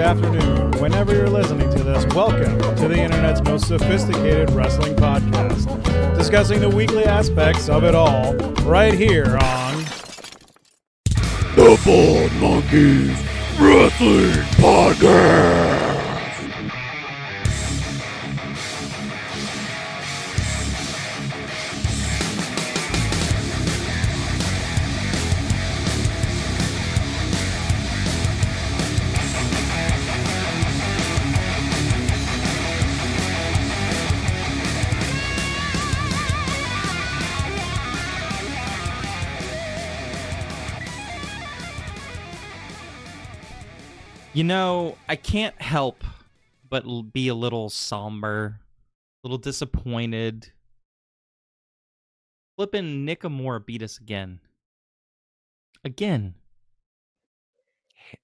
afternoon, whenever you're listening to this, welcome to the internet's most sophisticated wrestling podcast, discussing the weekly aspects of it all, right here on The Bald Monkeys Wrestling Podcast. You know, I can't help but be a little somber, a little disappointed. Flippin' Nakamura beat us again. Again.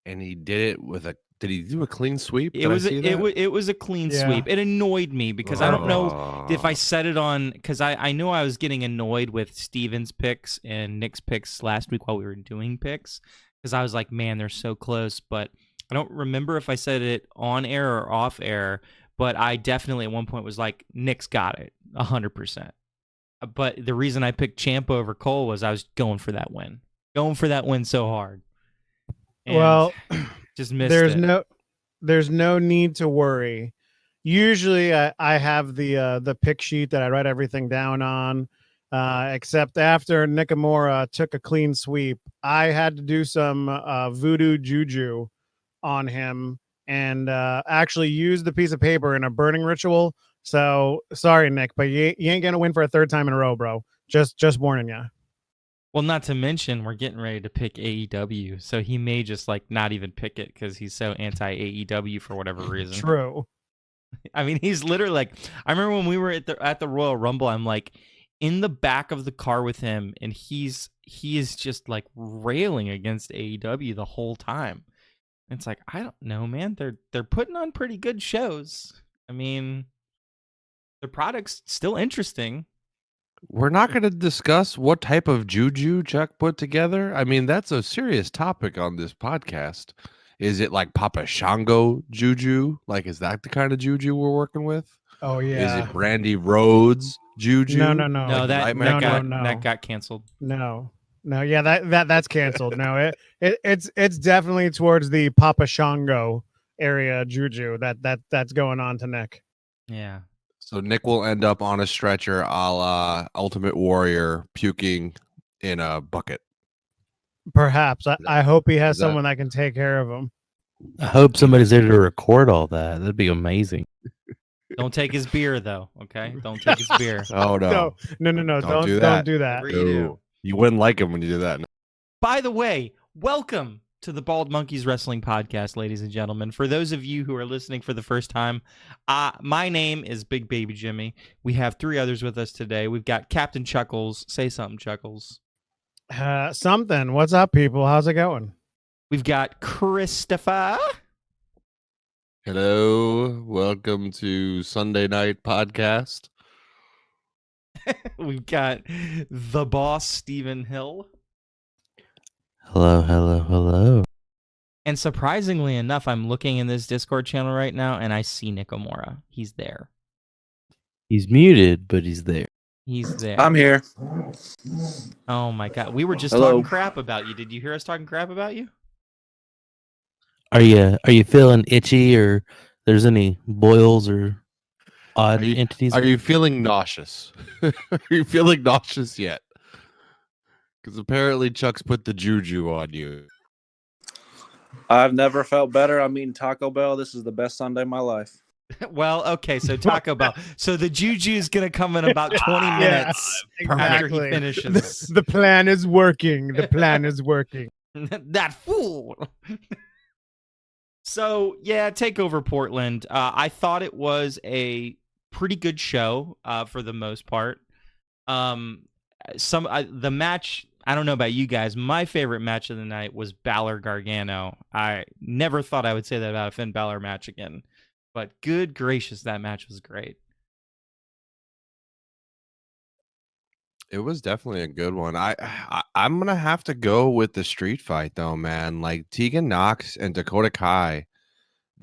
And he did it with a. Did he do a clean sweep? It was a clean sweep. It annoyed me because I don't know if I said it on, because I knew I was getting annoyed with Steven's picks and Nick's picks last week while we were doing picks, because I was like, man, they're so close, but I don't remember if I said it on air or off air, but I definitely at one point was like, Nick's got it 100%. But the reason I picked Ciampa over Cole was I was going for that win so hard. And well, just missed it. There's no need to worry. Usually I have the pick sheet that I write everything down on, except after Nakamura took a clean sweep, I had to do some voodoo juju on him and actually use the piece of paper in a burning ritual. So sorry, Nick, but you ain't gonna win for a third time in a row, bro. Just warning you. Well, not to mention we're getting ready to pick AEW, so he may just like not even pick it because he's so anti AEW for whatever reason. True. I mean, he's literally like, I remember when we were at the Royal Rumble, I'm like in the back of the car with him, and he is just like railing against AEW the whole time. It's like, I don't know, man. They're putting on pretty good shows. I mean, their product's still interesting. We're not going to discuss what type of juju Chuck put together. I mean, that's a serious topic on this podcast. Is it like Papa Shango juju? Like, is that the kind of juju we're working with? Oh yeah. Is it Brandy Rhodes juju? No. No, that got canceled. No. Yeah, that's canceled. No, it's definitely towards the Papa Shango area juju that's going on to Nick. Yeah. So Nick will end up on a stretcher, a la Ultimate Warrior, puking in a bucket. Perhaps. I hope he has someone that can take care of him. I hope somebody's there to record all that. That'd be amazing. Don't take his beer though, okay? Don't take his beer. Oh no. No. Don't do that. Whatever you do. You wouldn't like him when you do that. By the way, welcome to the Bald Monkeys Wrestling Podcast, ladies and gentlemen. For those of you who are listening for the first time, my name is Big Baby Jimmy. We have three others with us today. We've got Captain Chuckles. Say something, Chuckles. Something. What's up, people? How's it going? We've got Christopher. Hello. Welcome to Sunday Night Podcast. We've got the boss, Stephen Hill. Hello. And surprisingly enough, I'm looking in this Discord channel right now, and I see Nakamura. He's there. He's muted, but he's there. He's there. I'm here. Oh my god. We were just Hello. talking crap about you. Did you hear us talking crap about you? Are you feeling itchy, or there's any boils or odd entities? Are you feeling nauseous? Are you feeling nauseous yet? Because apparently Chuck's put the juju on you. I've never felt better. I'm eating Taco Bell. This is the best Sunday of my life. Well, okay, so Taco Bell. So the juju is going to come in about 20 minutes after he finishes. The plan is working. That fool. So, yeah, TakeOver Portland. I thought it was a pretty good show for the most part. The match, I don't know about you guys, my favorite match of the night was Balor Gargano. I never thought I would say that about a Finn Balor match again, but good gracious, that match was great. It was definitely a good one. I'm gonna have to go with the street fight though, man. Like Tegan Knox and Dakota Kai,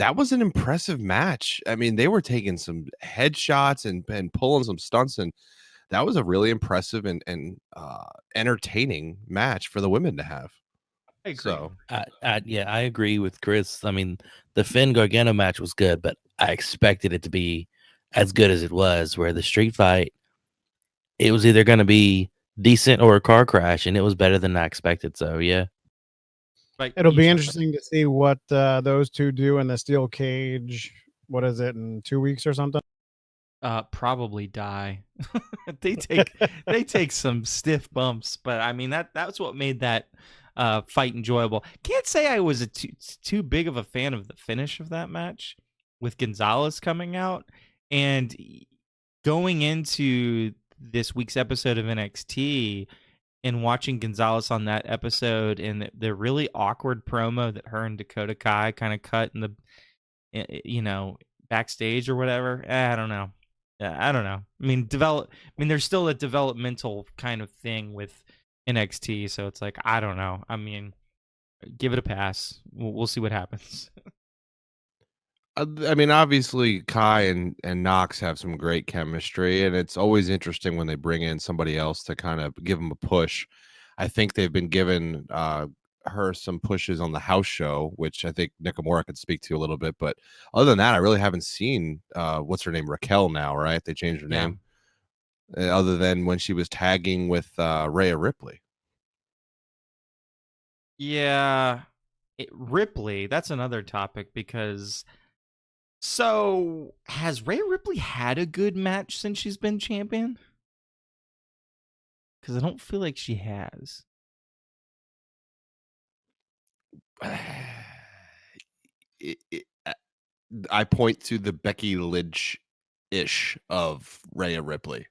that was an impressive match. I mean, they were taking some headshots and pulling some stunts, and that was a really impressive and entertaining match for the women to have. I agree. So I agree with Chris. I mean, the Finn Gargano match was good, but I expected it to be as good as it was. Where the street fight, it was either going to be decent or a car crash, and it was better than I expected. So yeah, Like, It'll you be shut interesting to see what those two do in the steel cage. What is it, in 2 weeks or something? probably die. they take some stiff bumps, but I mean that's what made that fight enjoyable. Can't say I was too big of a fan of the finish of that match with Gonzalez coming out and going into this week's episode of NXT and watching Gonzalez on that episode and the really awkward promo that her and Dakota Kai kind of cut in the backstage or whatever. I don't know. I don't know. I mean, there's still a developmental kind of thing with NXT, so it's like I don't know. I mean, give it a pass. We'll see what happens. I mean, obviously, Kai and Knox have some great chemistry, and it's always interesting when they bring in somebody else to kind of give them a push. I think they've been given her some pushes on the house show, which I think Nakamura could speak to a little bit. But other than that, I really haven't seen what's her name, Raquel now, right? They changed her Yeah. name. Other than when she was tagging with Rhea Ripley. Yeah, Ripley. That's another topic because. So, has Rhea Ripley had a good match since she's been champion? Because I don't feel like she has. I point to the Becky Lynch-ish of Rhea Ripley,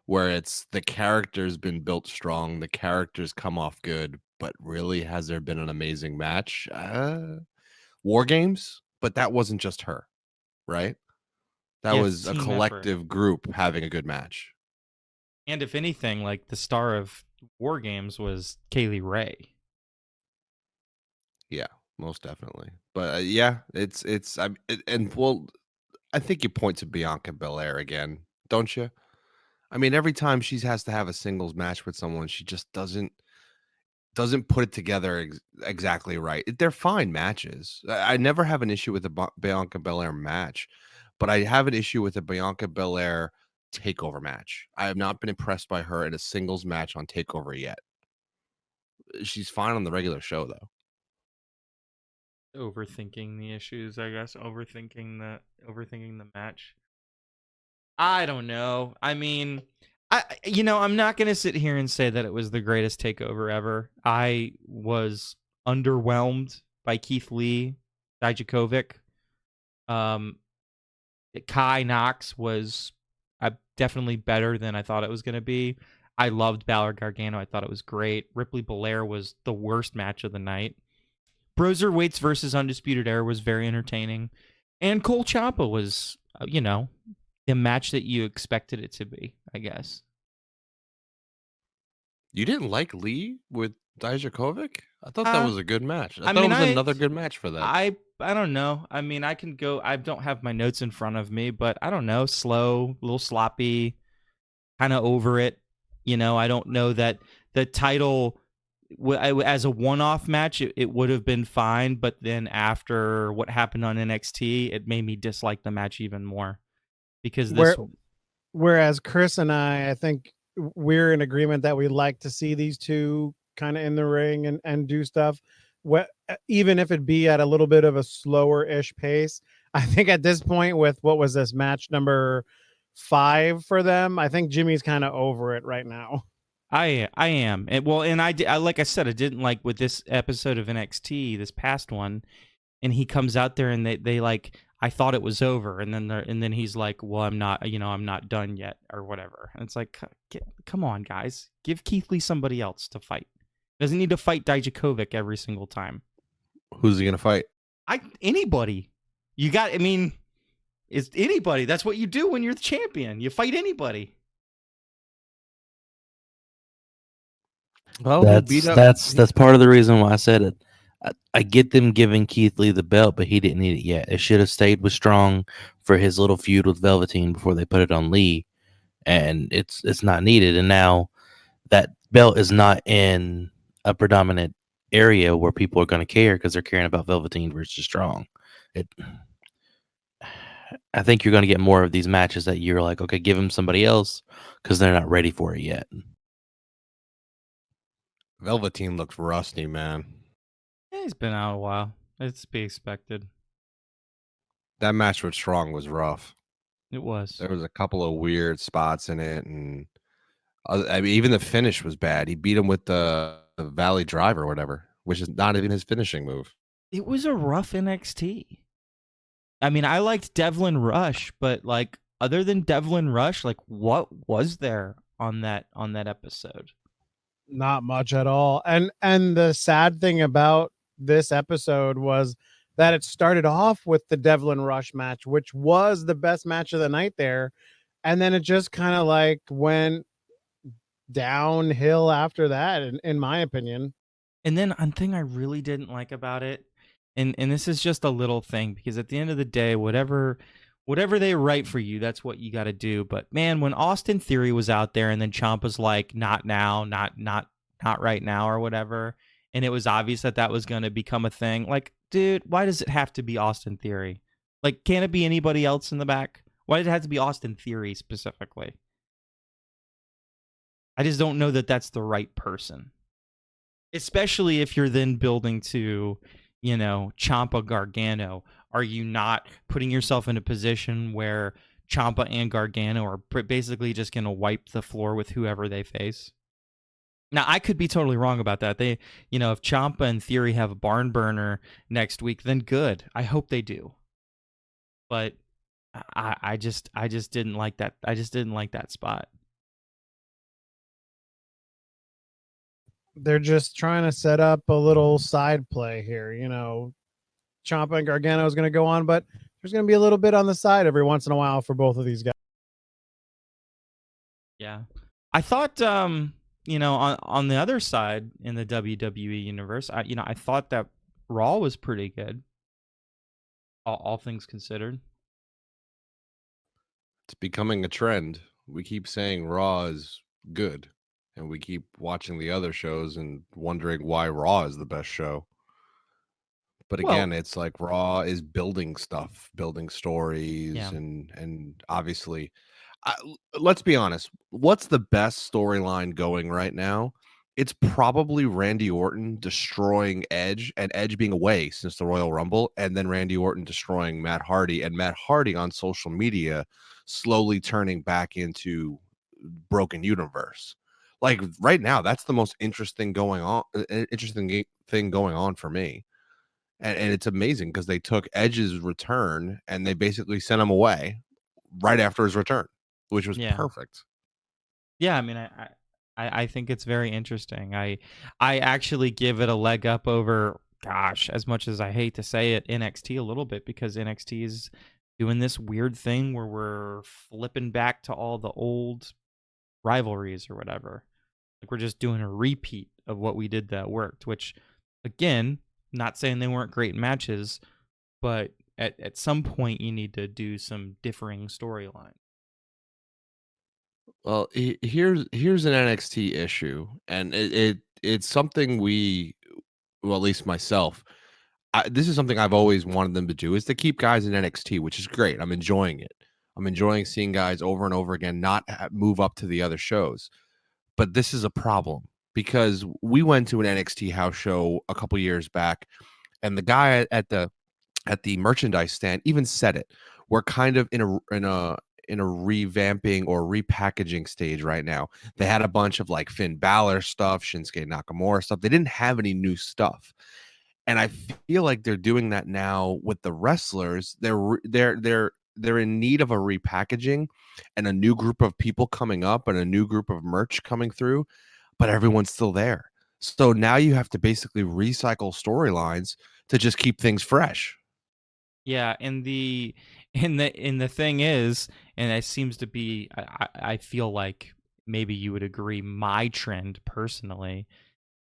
where it's the character's been built strong, the characters come off good, but really, has there been an amazing match? War Games, but that wasn't just her, right? That Yeah, was a team collective effort. group having a good match. And if anything, like the star of War Games was Kaylee Ray. Yeah, most definitely. But yeah, I think you point to Bianca Belair again, don't you? I mean, every time she has to have a singles match with someone, she just doesn't put it together exactly right. They're fine matches. I never have an issue with a Bianca Belair match, but I have an issue with a Bianca Belair takeover match. I have not been impressed by her in a singles match on takeover yet. She's fine on the regular show though. Overthinking the issues, I guess. Overthinking the match. I don't know. I mean, I'm not gonna sit here and say that it was the greatest takeover ever. I was underwhelmed by Keith Lee, Dijakovic. Kai Knox was definitely better than I thought it was gonna be. I loved Balor Gargano. I thought it was great. Ripley Belair was the worst match of the night. Broserweights versus Undisputed Era was very entertaining. And Cole Ciampa was, the match that you expected it to be, I guess. You didn't like Lee with Dijakovic? I thought that was a good match. I thought mean, it was another good match for that. I don't know. I mean, I can go. I don't have my notes in front of me, but I don't know. Slow, a little sloppy, kind of over it. I don't know that the title as a one-off match, it would have been fine. But then after what happened on NXT, it made me dislike the match even more because Whereas Chris and I think we're in agreement that we like to see these two kind of in the ring and do stuff, even if it be at a little bit of a slower-ish pace. I think at this point, with what was this match number 5 for them, I think Jimmy's kind of over it right now. I am. And I like I said, I didn't like with this episode of NXT, this past one, and he comes out there and they like, I thought it was over, and then he's like, well, I'm not done yet or whatever. And it's like, come on, guys, give Keith Lee somebody else to fight. Doesn't need to fight Dijakovic every single time. Who's he gonna fight? Anybody. It's anybody. That's what you do when you're the champion. You fight anybody. Well, that's part of the reason why I said it. I get them giving Keith Lee the belt, but he didn't need it yet. It should have stayed with Strong for his little feud with Velveteen before they put it on Lee, and it's not needed. And now that belt is not in a predominant area where people are going to care because they're caring about Velveteen versus Strong. I think you're going to get more of these matches that you're like, okay, give him somebody else because they're not ready for it yet. Velveteen looks rusty, man. Yeah, he's been out a while. It's to be expected. That match with Strong was rough. It was. There was a couple of weird spots in it, and I mean, even the finish was bad. He beat him with the Valley Drive or whatever, which is not even his finishing move. It was a rough NXT. I mean, I liked Devlin Rush, but like other than Devlin Rush, like what was there on that episode? Not much at all. And the sad thing about this episode was that it started off with the Devlin Rush match, which was the best match of the night there, and then it just kind of like went downhill after that, in my opinion. And then one thing I really didn't like about it, and this is just a little thing, because at the end of the day, whatever they write for you, that's what you got to do. But man, when Austin Theory was out there and then Ciampa's like, not now, not right now or whatever, and it was obvious that was going to become a thing. Like, dude, why does it have to be Austin Theory? Like, can't it be anybody else in the back? Why did it have to be Austin Theory specifically? I just don't know that that's the right person. Especially if you're then building to, Ciampa Gargano. Are you not putting yourself in a position where Ciampa and Gargano are basically just going to wipe the floor with whoever they face? Now, I could be totally wrong about that. If Ciampa and Theory have a barn burner next week, then good. I hope they do. But I just didn't like that. I just didn't like that spot. They're just trying to set up a little side play here. Ciampa and Gargano is going to go on, but there's going to be a little bit on the side every once in a while for both of these guys. Yeah. I thought, on the other side in the WWE universe, I thought that Raw was pretty good. All things considered. It's becoming a trend. We keep saying Raw is good, and we keep watching the other shows and wondering why Raw is the best show. But again, it's like Raw is building stuff, building stories, Yeah. and obviously, let's be honest. What's the best storyline going right now? It's probably Randy Orton destroying Edge, and Edge being away since the Royal Rumble, and then Randy Orton destroying Matt Hardy, and Matt Hardy on social media slowly turning back into Broken Universe. Like right now, that's the most interesting thing going on for me. And it's amazing because they took Edge's return and they basically sent him away right after his return, which was perfect. Yeah, I mean, I think it's very interesting. I actually give it a leg up over, gosh, as much as I hate to say it, NXT a little bit, because NXT is doing this weird thing where we're flipping back to all the old rivalries or whatever. Like we're just doing a repeat of what we did that worked, which, again, not saying they weren't great matches, but at some point you need to do some differing storyline. Well, here's an NXT issue, and it's something well, at least myself, this is something I've always wanted them to do, is to keep guys in NXT, which is great. I'm enjoying it. I'm enjoying seeing guys over and over again not move up to the other shows. But this is a problem because we went to an NXT house show a couple years back, and the guy at the merchandise stand even said it. We're kind of in a revamping or repackaging stage right now. They had a bunch of like Finn Balor stuff, Shinsuke Nakamura stuff. They didn't have any new stuff. And I feel like they're doing that now with the wrestlers. They're in need of a repackaging and a new group of people coming up and a new group of merch coming through, but everyone's still there. So now you have to basically recycle storylines to just keep things fresh. Yeah, and the thing is, and it seems to be, I feel like maybe you would agree, my trend personally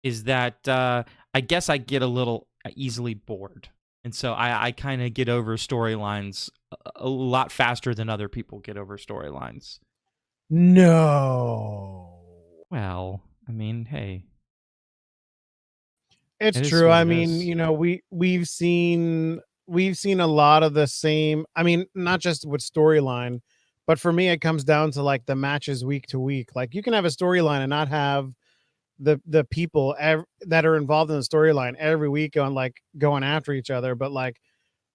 is that I guess I get a little easily bored. And so I kind of get over storylines a lot faster than other people get over storylines. No. Well, I mean, hey. It's It is true. what I it mean, is. we've seen a lot of the same. I mean, not just with storyline, but for me, it comes down to like the matches week to week. Like you can have a storyline and not have the people that are involved in the storyline every week on like going after each other. But like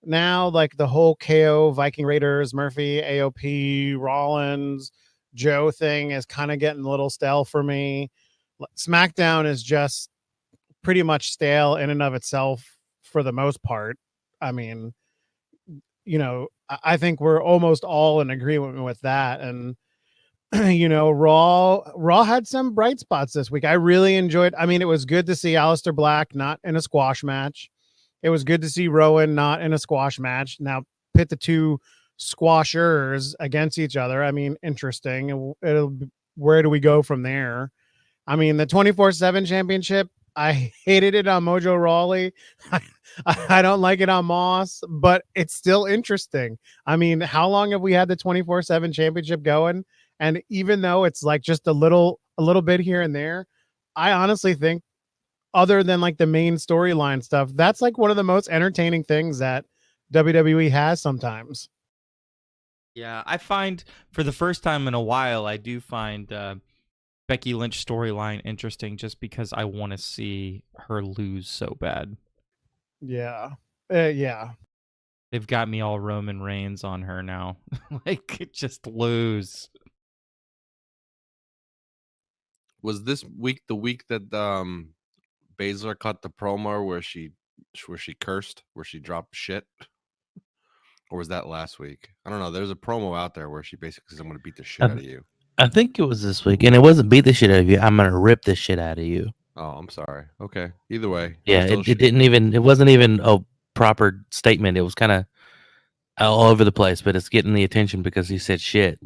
now, like the whole KO Viking Raiders, Murphy, AOP, Rollins, Joe thing is kind of getting a little stale for me. SmackDown is just pretty much stale in and of itself for the most part. I mean, I think we're almost all in agreement with that. And Raw had some bright spots this week. I really enjoyed. I mean, it was good to see Aleister Black not in a squash match. It was good to see Rowan not in a squash match. Now pit the two squashers against each other. I mean, interesting. Where do we go from there? I mean, the 24/7 championship, I hated it on Mojo Rawley. I don't like it on Moss, but it's still interesting. I mean, how long have we had the 24/7 championship going? And even though it's like just a little bit here and there, I honestly think other than like the main storyline stuff, that's like one of the most entertaining things that WWE has sometimes. Yeah, I find for the first time in a while, I do find Becky Lynch storyline interesting just because I want to see her lose so bad. Yeah. Yeah. They've got me all Roman Reigns on her now. Like, just lose. Was this week the week that Baszler cut the promo where she cursed, where she dropped shit? Or was that last week? I don't know. There's a promo out there where she basically says, "I'm going to beat the shit out of you." I think it was this week, and it wasn't beat the shit out of you. I'm gonna rip the shit out of you. Oh, I'm sorry. Okay. Either way. Yeah, it wasn't even a proper statement. It was kind of all over the place, but it's getting the attention because he said shit.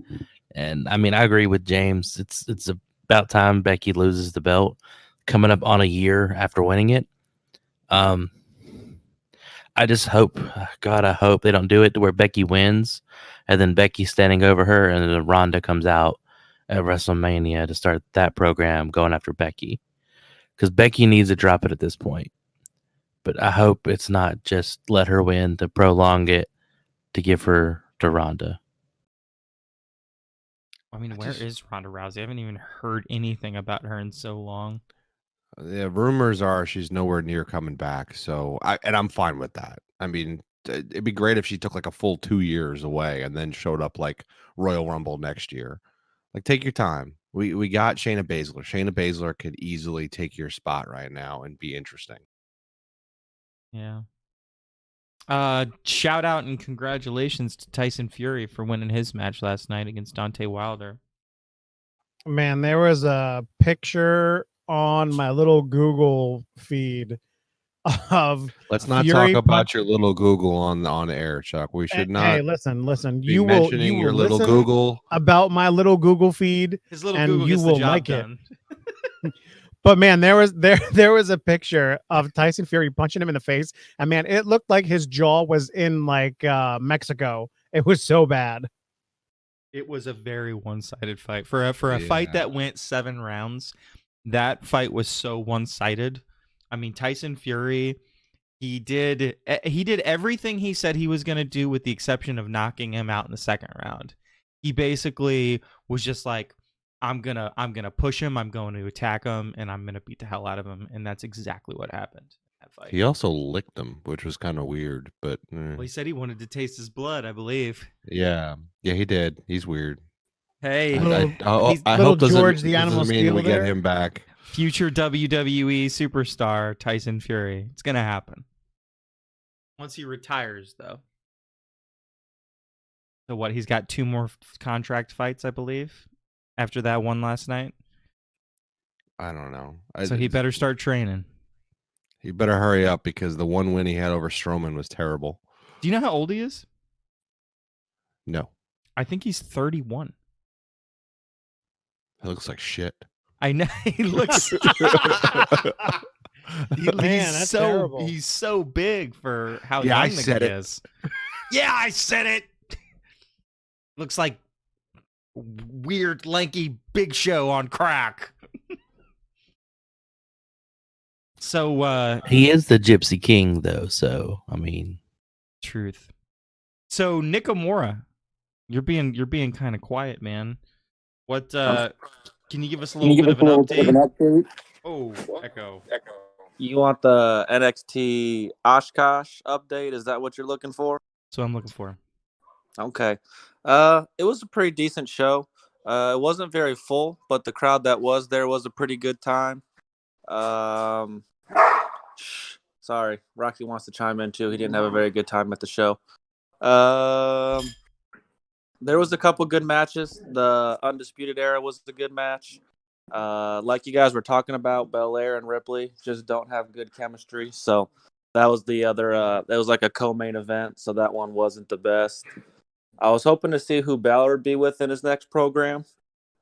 And I mean, I agree with James. It's about time Becky loses the belt, coming up on a year after winning it. I just hope, God, I hope they don't do it to where Becky wins, and then Becky's standing over her, and then Ronda comes out at WrestleMania to start that program going after Becky, because Becky needs to drop it at this point. But I hope it's not just let her win to prolong it to give her to Ronda. I mean, where is Ronda Rousey? I haven't even heard anything about her in so long. Yeah, rumors are she's nowhere near coming back. So I'm fine with that. I mean, it'd be great if she took like a full 2 years away and then showed up like Royal Rumble next year. Like, take your time. We got Shayna Baszler. Shayna Baszler could easily take your spot right now and be interesting. Yeah. Shout out and congratulations to Tyson Fury for winning his match last night against Deontay Wilder. Man, there was a picture on my little Google feed of Let's not Fury talk about your little Google on air, Chuck. We should not. Hey, listen. Be mentioning your little listen Google about my little Google feed, His little and Google you gets the will job like done. it. But man, there was a picture of Tyson Fury punching him in the face, and man, it looked like his jaw was in like Mexico. It was so bad. It was a very one-sided fight. For a fight that went 7 rounds, that fight was so one-sided. I mean, Tyson Fury, he did everything he said he was going to do with the exception of knocking him out in the second round. He basically was just like, I'm going to push him, I'm going to attack him, and I'm going to beat the hell out of him, and that's exactly what happened in that fight. He also licked him, which was kind of weird, but Well, he said he wanted to taste his blood, I believe. yeah, he did. He's weird. Hey, I little hope George the Animal doesn't mean Steel we get there. him back. future WWE superstar Tyson Fury. It's going to happen. Once he retires, though. So what, he's got 2 more contract fights, I believe, after that one last night? I don't know. So he better start training. He better hurry up because the one win he had over Strowman was terrible. Do you know how old he is? No. I think he's 31. He looks like shit. I know he looks. Man, that's terrible. He's so big for how Yeah, I young the said guy it. is. Yeah, I said it. Looks like weird, lanky Big Show on crack. So, He is the Gypsy King, though. So I mean, truth. So Nikomura, you're being kind of quiet, man. What? Can you give us a little bit of an update? Oh, echo. You want the NXT Oshkosh update? Is that what you're looking for? So I'm looking for. Okay. It was a pretty decent show. It wasn't very full, but the crowd that was there was a pretty good time. Sorry, Rocky wants to chime in too. He didn't have a very good time at the show. There was a couple good matches. The Undisputed Era was a good match. Like you guys were talking about, Belair and Ripley just don't have good chemistry. So that was the other. That was like a co-main event. So that one wasn't the best. I was hoping to see who Balor would be with in his next program.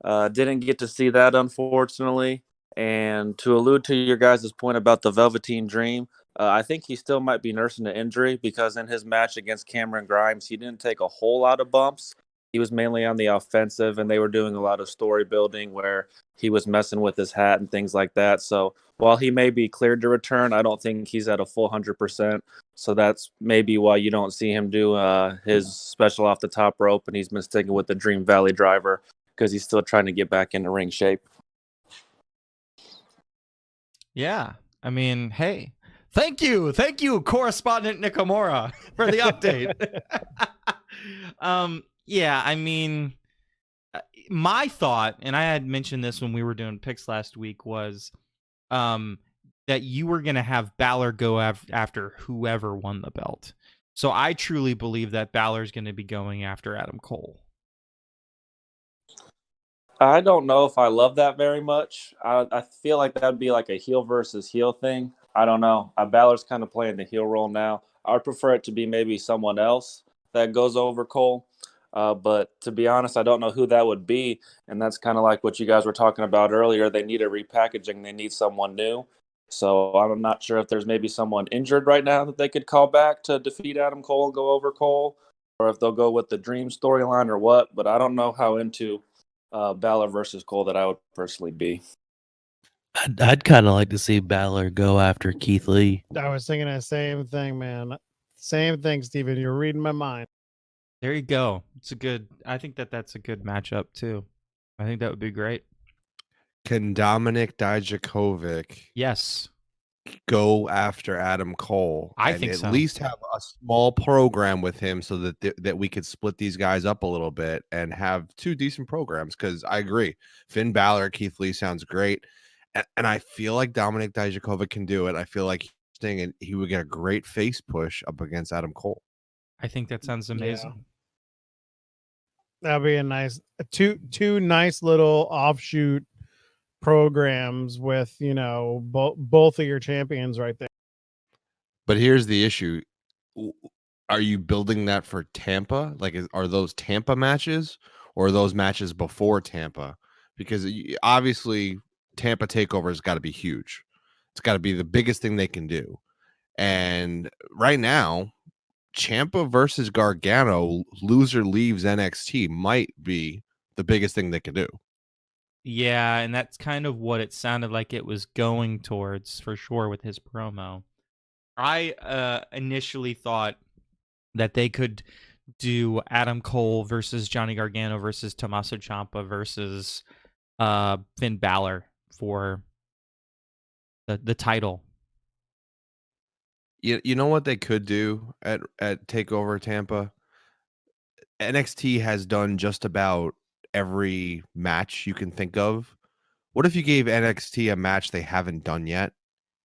Didn't get to see that, unfortunately. And to allude to your guys' point about the Velveteen Dream, I think he still might be nursing an injury because in his match against Cameron Grimes, he didn't take a whole lot of bumps. He was mainly on the offensive, and they were doing a lot of story building where he was messing with his hat and things like that. So while he may be cleared to return, I don't think he's at a full 100%. So that's maybe why you don't see him do his special off the top rope, and he's been sticking with the Dream Valley Driver because he's still trying to get back into ring shape. Yeah, I mean, hey, thank you, correspondent Nikomura, for the update. Yeah, I mean, my thought, and I had mentioned this when we were doing picks last week, was that you were going to have Balor go after whoever won the belt. So I truly believe that Balor's going to be going after Adam Cole. I don't know if I love that very much. I feel like that would be like a heel versus heel thing. I don't know. Balor's kind of playing the heel role now. I would prefer it to be maybe someone else that goes over Cole. But to be honest, I don't know who that would be. And that's kind of like what you guys were talking about earlier. They need a repackaging. They need someone new. So I'm not sure if there's maybe someone injured right now that they could call back to defeat Adam Cole and go over Cole, or if they'll go with the Dream storyline or what. But I don't know how into Balor versus Cole that I would personally be. I'd kind of like to see Balor go after Keith Lee. I was thinking the same thing, man. Same thing, Steven. You're reading my mind. There you go. I think that's a good matchup too. I think that would be great. Can Dominic Dijakovic Yes. go after Adam Cole? I and think at so. least have a small program with him so that that we could split these guys up a little bit and have two decent programs. Because I agree, Finn Balor, Keith Lee sounds great, and I feel like Dominic Dijakovic can do it. I feel like he would get a great face push up against Adam Cole. I think that sounds amazing. That'd be a nice two nice little offshoot programs with both of your champions right there. But here's the issue: are you building that for Tampa? Like, are those Tampa matches or are those matches before Tampa? Because obviously Tampa TakeOver has got to be huge. It's got to be the biggest thing they can do. And right now, Ciampa versus Gargano, loser leaves NXT, might be the biggest thing they can do. Yeah, and that's kind of what it sounded like it was going towards for sure with his promo. I initially thought that they could do Adam Cole versus Johnny Gargano versus Tommaso Ciampa versus Finn Balor for the title. You know what they could do at TakeOver Tampa? NXT has done just about every match you can think of. What if you gave NXT a match they haven't done yet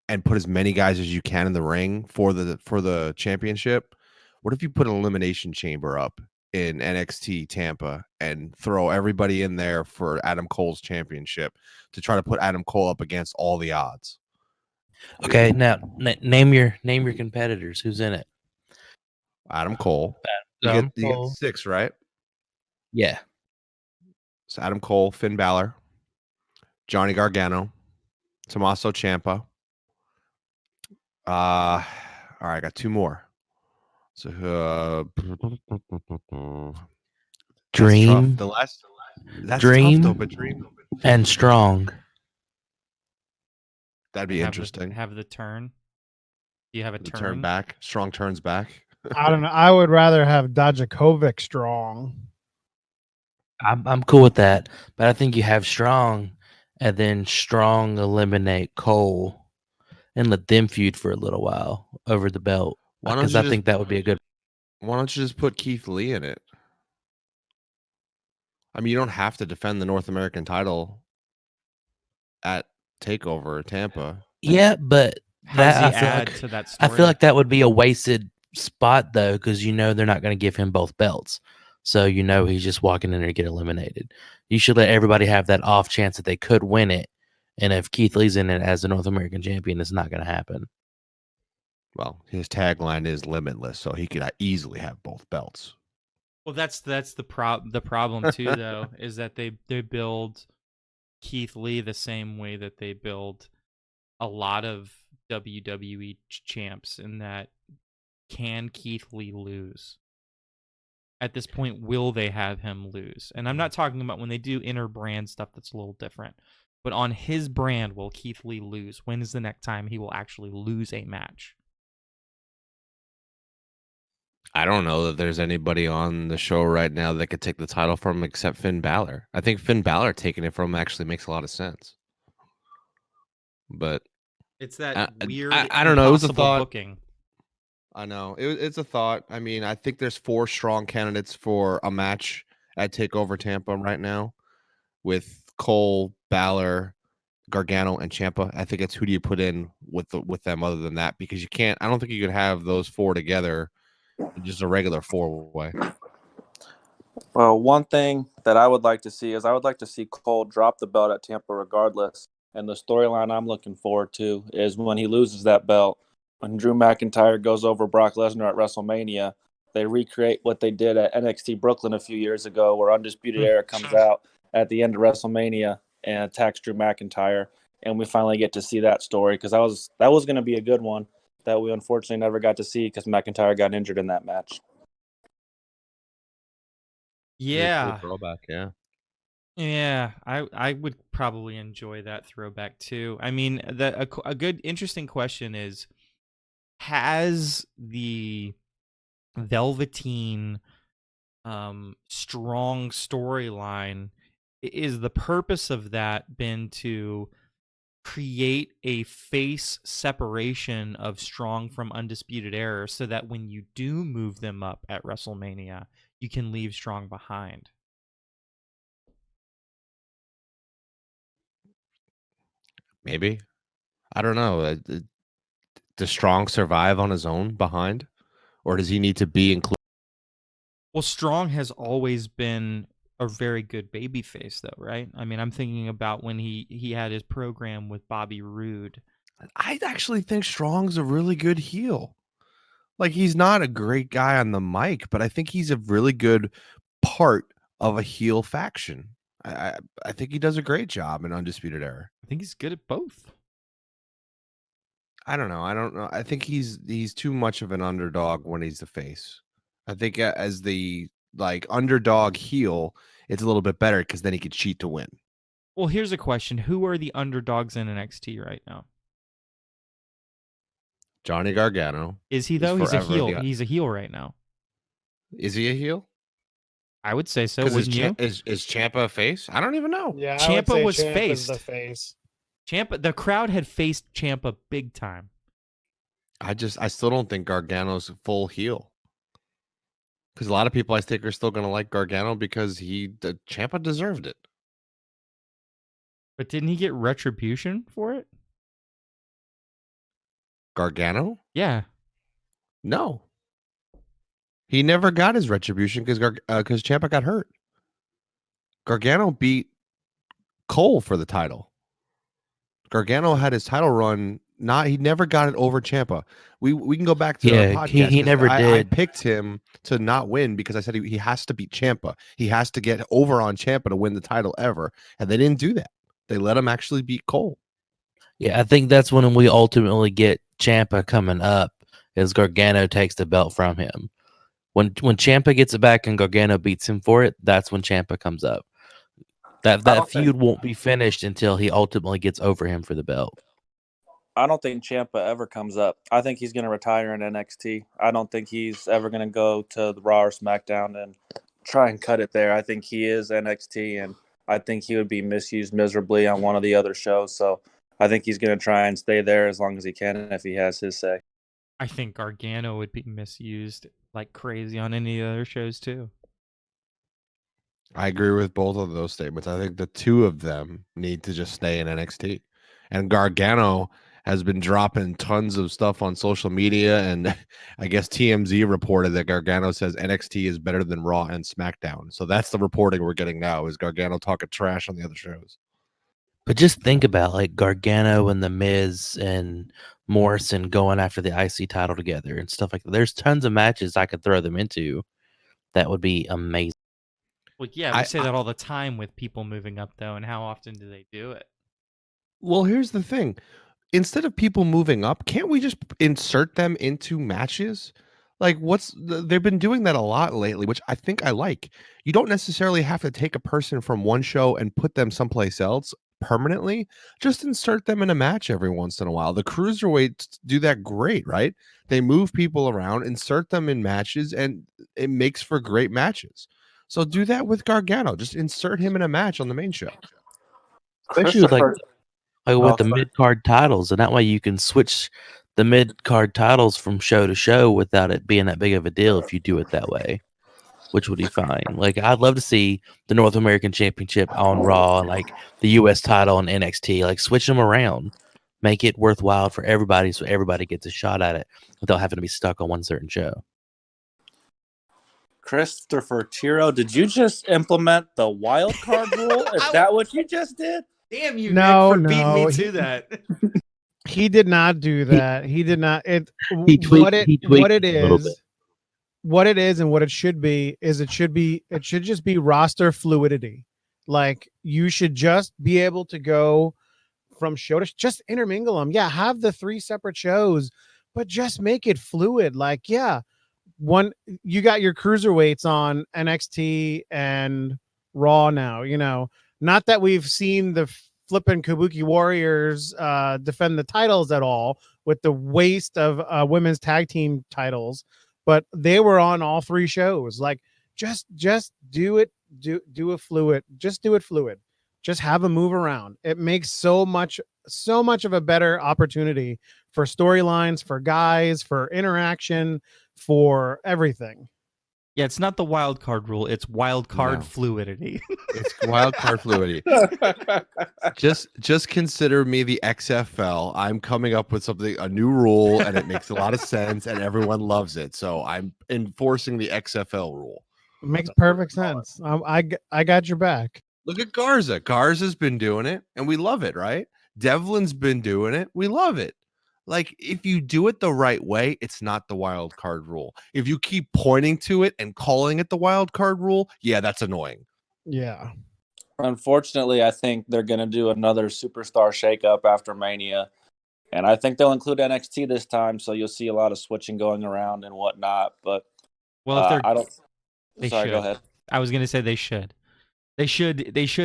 and put as many guys as you can in the ring for the championship? What if you put an elimination chamber up in NXT Tampa and throw everybody in there for Adam Cole's championship to try to put Adam Cole up against all the odds? Okay, now name your competitors. Who's in it? Adam Cole. You get 6, right? Yeah. So Adam Cole, Finn Balor, Johnny Gargano, Tommaso Ciampa, All right, I got two more. So Dream, the last that's Dream. tough though, but Dream and Strong. that'd be interesting. Have the turn. Do you have a The turn? turn back, Strong turns back. I don't know. I would rather have Dajakovic strong. I'm cool with that, but I think you have Strong, and then Strong eliminate Cole, and let them feud for a little while over the belt. Why don't Because you I just think that would be a good. Why don't you just put Keith Lee in it? I mean, you don't have to defend the North American title at TakeOver Tampa. Yeah, but How does that he I feel add like to that I story? feel like that would be a wasted spot though, because they're not going to give him both belts, so he's just walking in there to get eliminated. You should let everybody have that off chance that they could win it, and if Keith Lee's in it as the North American champion, it's not going to happen. Well, his tagline is limitless, so he could easily have both belts. Well, that's the problem too, though, is that they build Keith Lee the same way that they build a lot of WWE champs, in that can Keith Lee lose? At this point, will they have him lose? And I'm not talking about when they do inter-brand stuff that's a little different. But on his brand, will Keith Lee lose? When is the next time he will actually lose a match? I don't know that there's anybody on the show right now that could take the title from him except Finn Balor. I think Finn Balor taking it from him actually makes a lot of sense. But It's that weird, I don't know. It was a thought. booking. I know it's a thought. I mean, I think there's 4 strong candidates for a match at TakeOver Tampa right now, with Cole, Balor, Gargano, and Ciampa. I think it's who do you put in with them other than that, because you can't. I don't think you could have those 4 together in just a regular 4-way. Well, one thing that I would like to see is I would like to see Cole drop the belt at Tampa regardless. And the storyline I'm looking forward to is when he loses that belt, when Drew McIntyre goes over Brock Lesnar at WrestleMania, they recreate what they did at NXT Brooklyn a few years ago, where Undisputed Era comes out at the end of WrestleMania and attacks Drew McIntyre. And we finally get to see that story, because that was going to be a good one that we unfortunately never got to see because McIntyre got injured in that match. Yeah. Throwback, yeah. Yeah, I would probably enjoy that throwback too. I mean, a good interesting question is, has the Velveteen strong storyline, is the purpose of that been to create a face separation of Strong from Undisputed Era, so that when you do move them up at WrestleMania, you can leave Strong behind? Maybe. I don't know. Does Strong survive on his own behind, or does he need to be included? Well, Strong has always been a very good babyface, though, right? I mean, I'm thinking about when he had his program with Bobby Roode. I actually think Strong's a really good heel. Like, he's not a great guy on the mic, but I think he's a really good part of a heel faction. I think he does a great job in Undisputed Era. I think he's good at both. I don't know. I think he's too much of an underdog when he's the face. I think as the underdog heel, it's a little bit better because then he could cheat to win. Well, here's a question: who are the underdogs in NXT right now? Johnny Gargano. Is he though? He's a heel. He's a heel right now. Is he a heel? I would say so. Wouldn't you? Is Ciampa a face? I don't even know. Yeah, Ciampa was Ciampa's faced. the face. Ciampa, the crowd had faced Ciampa big time. I still don't think Gargano's full heel. Because a lot of people I think are still going to like Gargano because Ciampa deserved it. But didn't he get retribution for it? Gargano? Yeah. No. He never got his retribution because Ciampa got hurt. Gargano beat Cole for the title. Gargano had his title run. He never got it over Ciampa. We can go back to the podcast. He never did. I picked him to not win because I said he has to beat Ciampa. He has to get over on Ciampa to win the title ever, and they didn't do that. They let him actually beat Cole. Yeah, I think that's when we ultimately get Ciampa coming up is Gargano takes the belt from him. When Ciampa gets it back and Gargano beats him for it, that's when Ciampa comes up. That feud won't be finished until he ultimately gets over him for the belt. I don't think Ciampa ever comes up. I think he's going to retire in NXT. I don't think he's ever going to go to the Raw or SmackDown and try and cut it there. I think he is NXT, and I think he would be misused miserably on one of the other shows. So I think he's going to try and stay there as long as he can if he has his say. I think Gargano would be misused like crazy on any other shows too. I agree with both of those statements. I think the two of them need to just stay in NXT. And Gargano has been dropping tons of stuff on social media, and I guess TMZ reported that Gargano says NXT is better than Raw and SmackDown. So that's the reporting we're getting now, is Gargano talking trash on the other shows. But just think about like Gargano and The Miz and Morrison going after the IC title together and stuff like that. There's tons of matches I could throw them into that would be amazing. Well, yeah, we say that all the time with people moving up, though, and how often do they do it? Well, here's the thing. Instead of people moving up, can't we just insert them into matches? Like, they've been doing that a lot lately, which I think I like. You don't necessarily have to take a person from one show and put them someplace else permanently. Just insert them in a match every once in a while. The cruiserweights do that great, right? They move people around, insert them in matches, and it makes for great matches. So do that with Gargano. Just insert him in a match on the main show. Especially with with the mid card titles, and that way you can switch the mid card titles from show to show without it being that big of a deal if you do it that way, which would be fine. Like I'd love to see the North American Championship on Raw and like the US title on NXT, like switch them around, make it worthwhile for everybody so everybody gets a shot at it without having to be stuck on one certain show. Christopher Tiro, did you just implement the wild card rule? Is that what you just did? Damn you, No, Nick, for beating no, me to that. He did not do that. He did not. He tweaked it a little bit. What it is and what it should be is it should just be roster fluidity. Like you should just be able to go from show to just intermingle them. Yeah, have the 3 separate shows, but just make it fluid. Like, yeah, you got your cruiserweights on NXT and Raw now, not that we've seen the flipping Kabuki Warriors defend the titles at all with the waste of women's tag team titles, but they were on all 3 shows. Like just do it fluid. Just do it fluid. Just have them move around. It makes so much of a better opportunity for storylines, for guys, for interaction, for everything. Yeah, it's not the wild card rule. It's wild card fluidity. It's wild card fluidity. Just consider me the XFL. I'm coming up with a new rule, and it makes a lot of sense, and everyone loves it. So I'm enforcing the XFL rule. It makes perfect sense. I got your back. Look at Garza. Garza's been doing it, and we love it, right? Devlin's been doing it. We love it. Like, if you do it the right way, it's not the wild card rule. If you keep pointing to it and calling it the wild card rule, yeah, that's annoying. Yeah. Unfortunately, I think they're going to do another superstar shakeup after Mania. And I think they'll include NXT this time, so you'll see a lot of switching going around and whatnot. But well, if I don't. they Sorry, should. go ahead. I was going to say they should. They should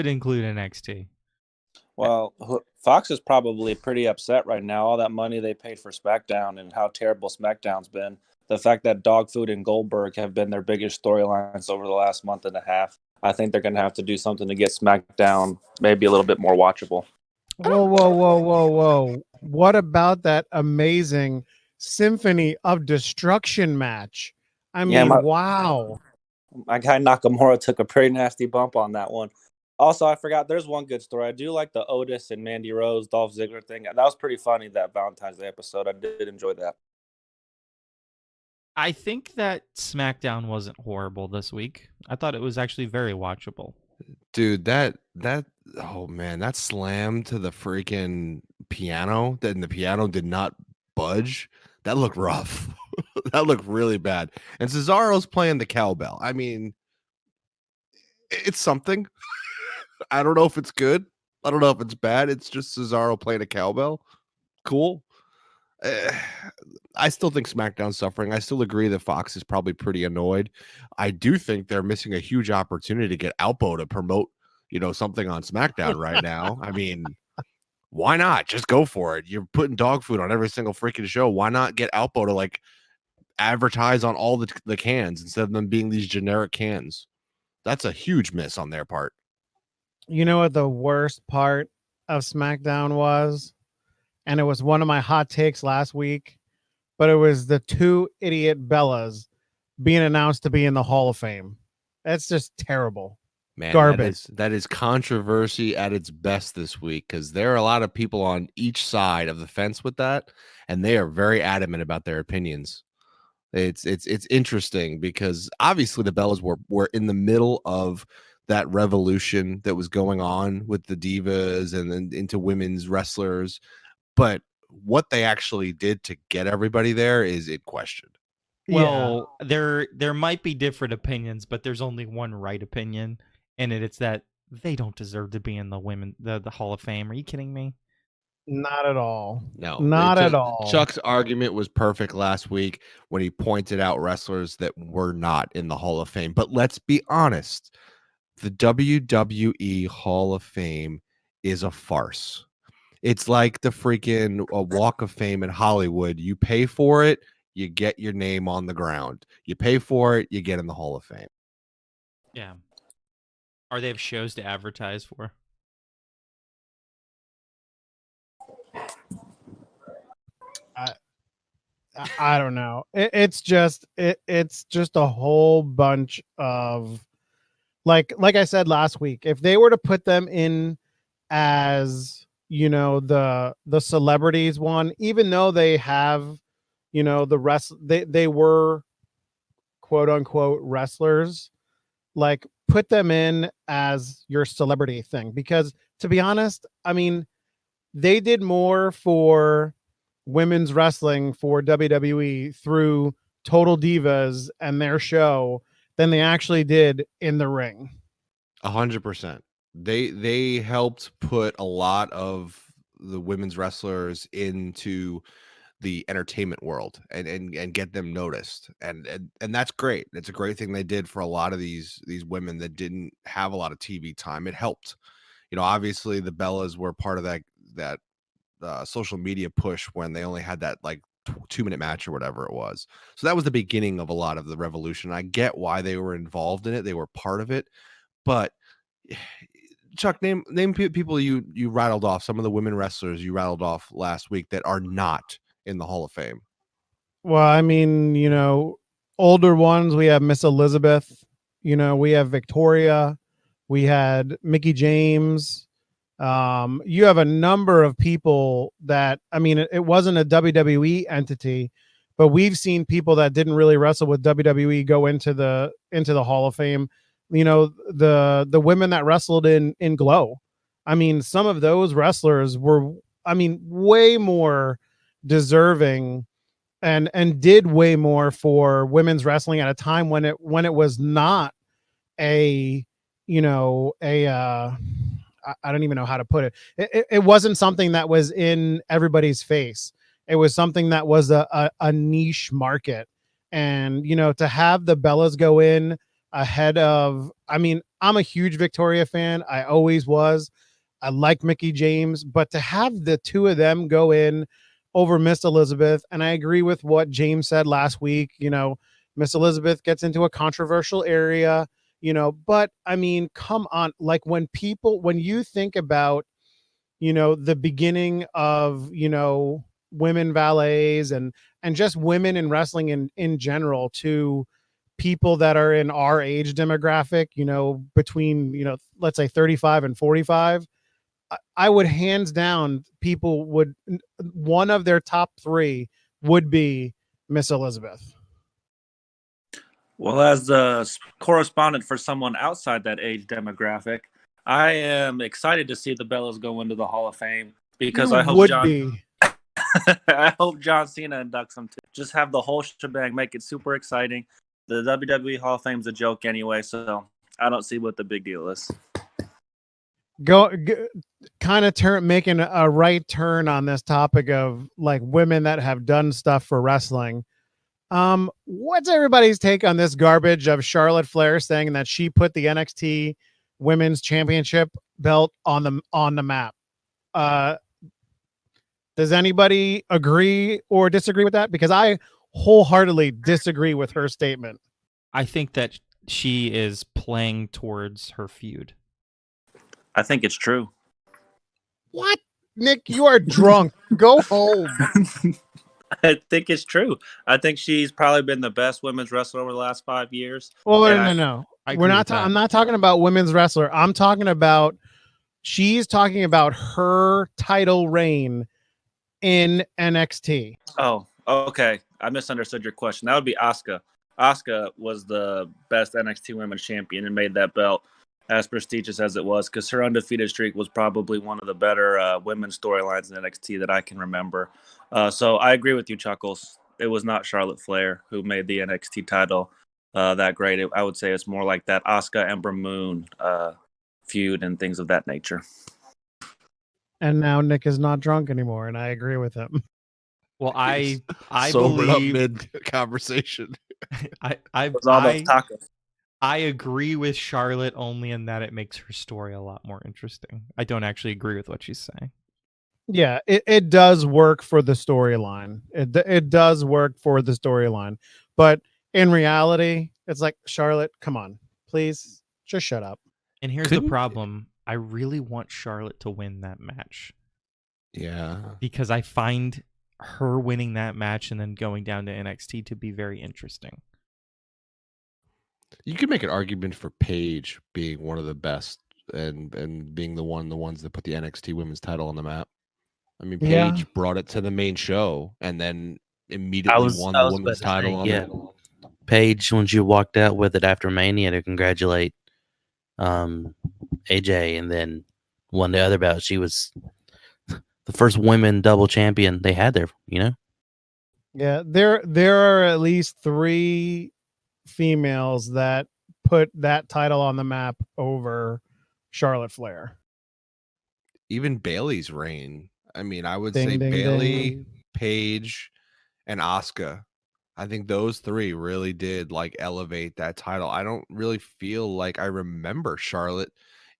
include NXT. Well, Fox is probably pretty upset right now. All that money they paid for SmackDown and how terrible SmackDown's been. The fact that Dog Food and Goldberg have been their biggest storylines over the last month and a half. I think they're going to have to do something to get SmackDown maybe a little bit more watchable. Whoa. What about that amazing Symphony of Destruction match? I mean, wow. My guy Nakamura took a pretty nasty bump on that one. Also, I forgot there's one good story. I do like the Otis and Mandy Rose, Dolph Ziggler thing. That was pretty funny, that Valentine's Day episode. I did enjoy that. I think that SmackDown wasn't horrible this week. I thought it was actually very watchable. Dude, that oh man, that slam to the freaking piano, then the piano did not budge. That looked rough. That looked really bad. And Cesaro's playing the cowbell. I mean, it's something. I don't know if it's good. I don't know if it's bad. It's just Cesaro playing a cowbell. Cool. I still think SmackDown's suffering. I still agree that Fox is probably pretty annoyed. I do think they're missing a huge opportunity to get Alpo to promote, something on SmackDown right now. I mean, why not? Just go for it. You're putting dog food on every single freaking show. Why not get Alpo to like advertise on all the cans instead of them being these generic cans? That's a huge miss on their part. You know what the worst part of SmackDown was? And it was one of my hot takes last week, but it was the two idiot Bellas being announced to be in the Hall of Fame. That's just terrible. Man, Garbage. that is controversy at its best this week, because there are a lot of people on each side of the fence with that, and they are very adamant about their opinions. It's interesting because obviously the Bellas were in the middle of that revolution that was going on with the divas and then into women's wrestlers, but what they actually did to get everybody there is in question. Well, there might be different opinions, but there's only one right opinion, and it's that they don't deserve to be in the Hall of Fame. Are you kidding me? Not at all. No, not at all. Chuck's argument was perfect last week when he pointed out wrestlers that were not in the Hall of Fame. But let's be honest, the WWE Hall of Fame is a farce. It's like the freaking Walk of Fame in Hollywood. You pay for it, you get your name on the ground. You pay for it, you get in the Hall of Fame. Yeah. Or they have shows to advertise for. I don't know. It's just a whole bunch of like I said last week. If they were to put them in as the celebrities one, even though they have the rest, they were quote unquote wrestlers, like put them in as your celebrity thing, because to be honest, I mean, they did more for women's wrestling for WWE through Total Divas and their show than they actually did in the ring. 100%. They helped put a lot of the women's wrestlers into the entertainment world and get them noticed, and that's great. It's a great thing they did for a lot of these women that didn't have a lot of TV time. It helped. Obviously the Bellas were part of that social media push when they only had that like 2-minute match or whatever it was. So that was the beginning of a lot of the revolution. I get why they were involved in it. They were part of it. But Chuck, name people you rattled off, some of the women wrestlers you rattled off last week that are not in the Hall of Fame. Well, I mean, older ones, we have Miss Elizabeth, we have Victoria, we had Mickey James. You have a number of people that, I mean, it wasn't a WWE entity, but we've seen people that didn't really wrestle with WWE go into the Hall of Fame. The women that wrestled in Glow. I mean, some of those wrestlers were, I mean, way more deserving and did way more for women's wrestling at a time when it was not a, I don't even know how to put it. It wasn't something that was in everybody's face. It was something that was a niche market. And, to have the Bellas go in ahead of, I mean, I'm a huge Victoria fan. I always was. I like Mickey James, but to have the two of them go in over Miss Elizabeth, and I agree with what James said last week, Miss Elizabeth gets into a controversial area, but I mean, come on, like when you think about, the beginning of, women valets and just women in wrestling in general, to people that are in our age demographic, between, let's say 35 and 45, I would hands down, people would, one of their top three would be Miss Elizabeth. Well, as the correspondent for someone outside that age demographic, I am excited to see the Bellas go into the Hall of Fame because I hope I hope John Cena inducts them too. Just have the whole shebang, make it super exciting. The WWE Hall of Fame's a joke anyway, so I don't see what the big deal is. kind of making a right turn on this topic of like women that have done stuff for wrestling. What's everybody's take on this garbage of Charlotte Flair saying that she put the NXT Women's Championship belt on the map? Does anybody agree or disagree with that? Because I wholeheartedly disagree with her statement. I think that she is playing towards her feud. I think it's true. What? Nick, you are drunk. Go home. I think it's true. I think she's probably been the best women's wrestler over the last 5 years. Well, And no. I We're agree not. with that. I'm not talking about women's wrestler. I'm talking about. She's talking about her title reign in NXT. Oh, okay. I misunderstood your question. That would be Asuka. Asuka was the best NXT Women's Champion and made that belt as prestigious as it was because her undefeated streak was probably one of the better women's storylines in NXT that I can remember. So I agree with you, Chuckles. It was not Charlotte Flair who made the NXT title that great. I would say it's more like that Asuka Ember Moon feud and things of that nature. And now Nick is not drunk anymore, and I agree with him. Well, I Sobered up believe mid conversation. It was all those tacos. I agree with Charlotte only in that it makes her story a lot more interesting. I don't actually agree with what she's saying. Yeah, it does work for the storyline. It does work for the storyline. But in reality, it's like, Charlotte, come on, please just shut up. And here's the problem. I really want Charlotte to win that match. Yeah. Because I find her winning that match and then going down to NXT to be very interesting. You could make an argument for Paige being one of the best and being the ones that put the NXT women's title on the map. I mean, Paige Yeah. brought it to the main show and then immediately won the women's title on it. Paige, when she walked out with it after Mania to congratulate AJ and then won the other bout, she was the first women double champion they had there, you know? Yeah, there are at least 3 females that put that title on the map over Charlotte Flair. Even Bailey's reign. I mean, I would Ding, say ding, Bailey, ding. Paige, and Asuka. I think those 3 really did like elevate that title. I don't really feel like I remember Charlotte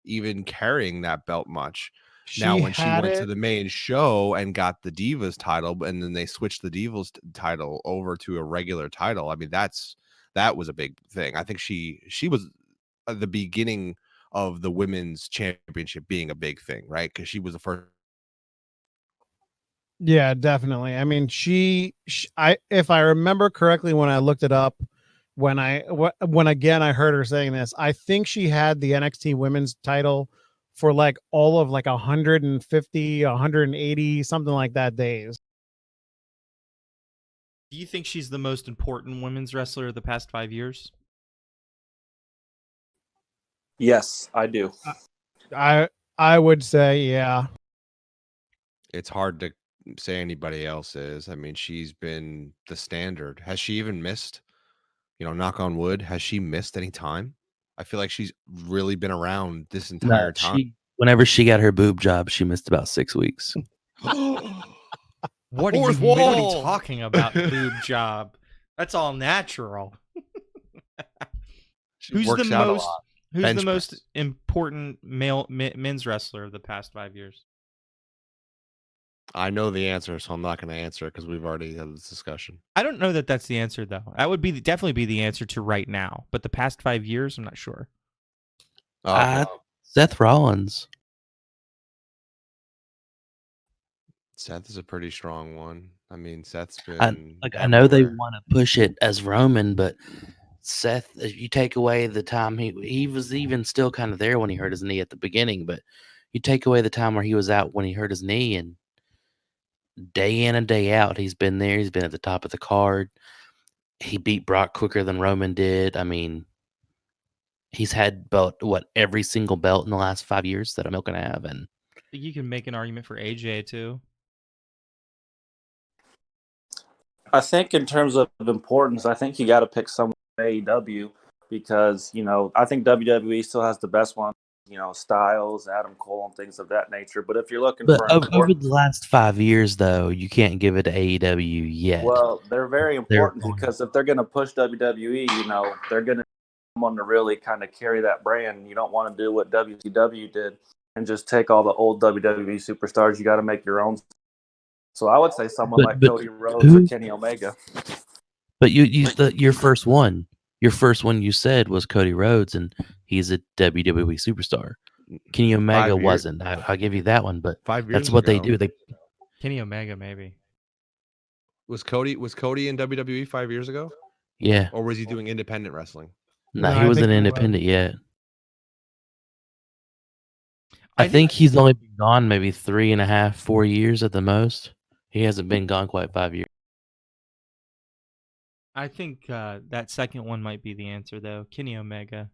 even carrying that belt much. Now, when she went to the main show and got the Divas title, and then they switched the Divas title over to a regular title, I mean, that was a big thing. I think she was the beginning of the women's championship being a big thing, right? Because she was the first. Yeah, definitely. I mean, if I remember correctly, when I looked it up, when again I heard her saying this, I think she had the NXT Women's title for like all of like 150, 180, something like that days. Do you think she's the most important women's wrestler of the past 5 years? Yes, I do. I would say, yeah. It's hard to say anybody else is. I mean, she's been the standard. Has she even missed? Knock on wood, has she missed any time? I feel like she's really been around this entire time. Whenever she got her boob job, she missed about 6 weeks. What are you talking about, boob job? That's all natural. Who's the most important men's wrestler of the past 5 years? I know the answer, so I'm not going to answer it because we've already had this discussion. I don't know that that's the answer, though. That would definitely be the answer to right now. But the past 5 years, I'm not sure. Seth Rollins. Seth is a pretty strong one. I mean, Seth's been. I know they want to push it as Roman, but Seth, if you take away the time he was even still kind of there when he hurt his knee at the beginning, but you take away the time where he was out when he hurt his knee, and day in and day out, he's been there. He's been at the top of the card. He beat Brock quicker than Roman did. I mean, he's had every single belt in the last 5 years that I'm going to have. And I think you can make an argument for AJ too. I think in terms of importance, I think you got to pick someone from AEW because, I think WWE still has the best one Styles, Adam Cole, and things of that nature. But if you're looking But for over the last 5 years, though, you can't give it to AEW yet. well, they're very They're important because if they're going to push WWE, they're going to someone to really kind of carry that brand. You don't want to do what WCW did and just take all the old WWE superstars. You got to make your own. So I would say someone like Cody Rhodes or Kenny Omega. But your first one you said was Cody Rhodes, and he's a WWE superstar. Kenny Omega wasn't. I'll give you that one, but 5 years that's what they ago. do. Kenny Omega, maybe. Was Cody in WWE 5 years ago? Yeah. Or was he doing independent wrestling? No, No, he I wasn't think he independent was. yet. I think he's only been gone maybe 3.5, 4 years at the most. He hasn't been gone quite 5 years. I think that second one might be the answer, though. Kenny Omega.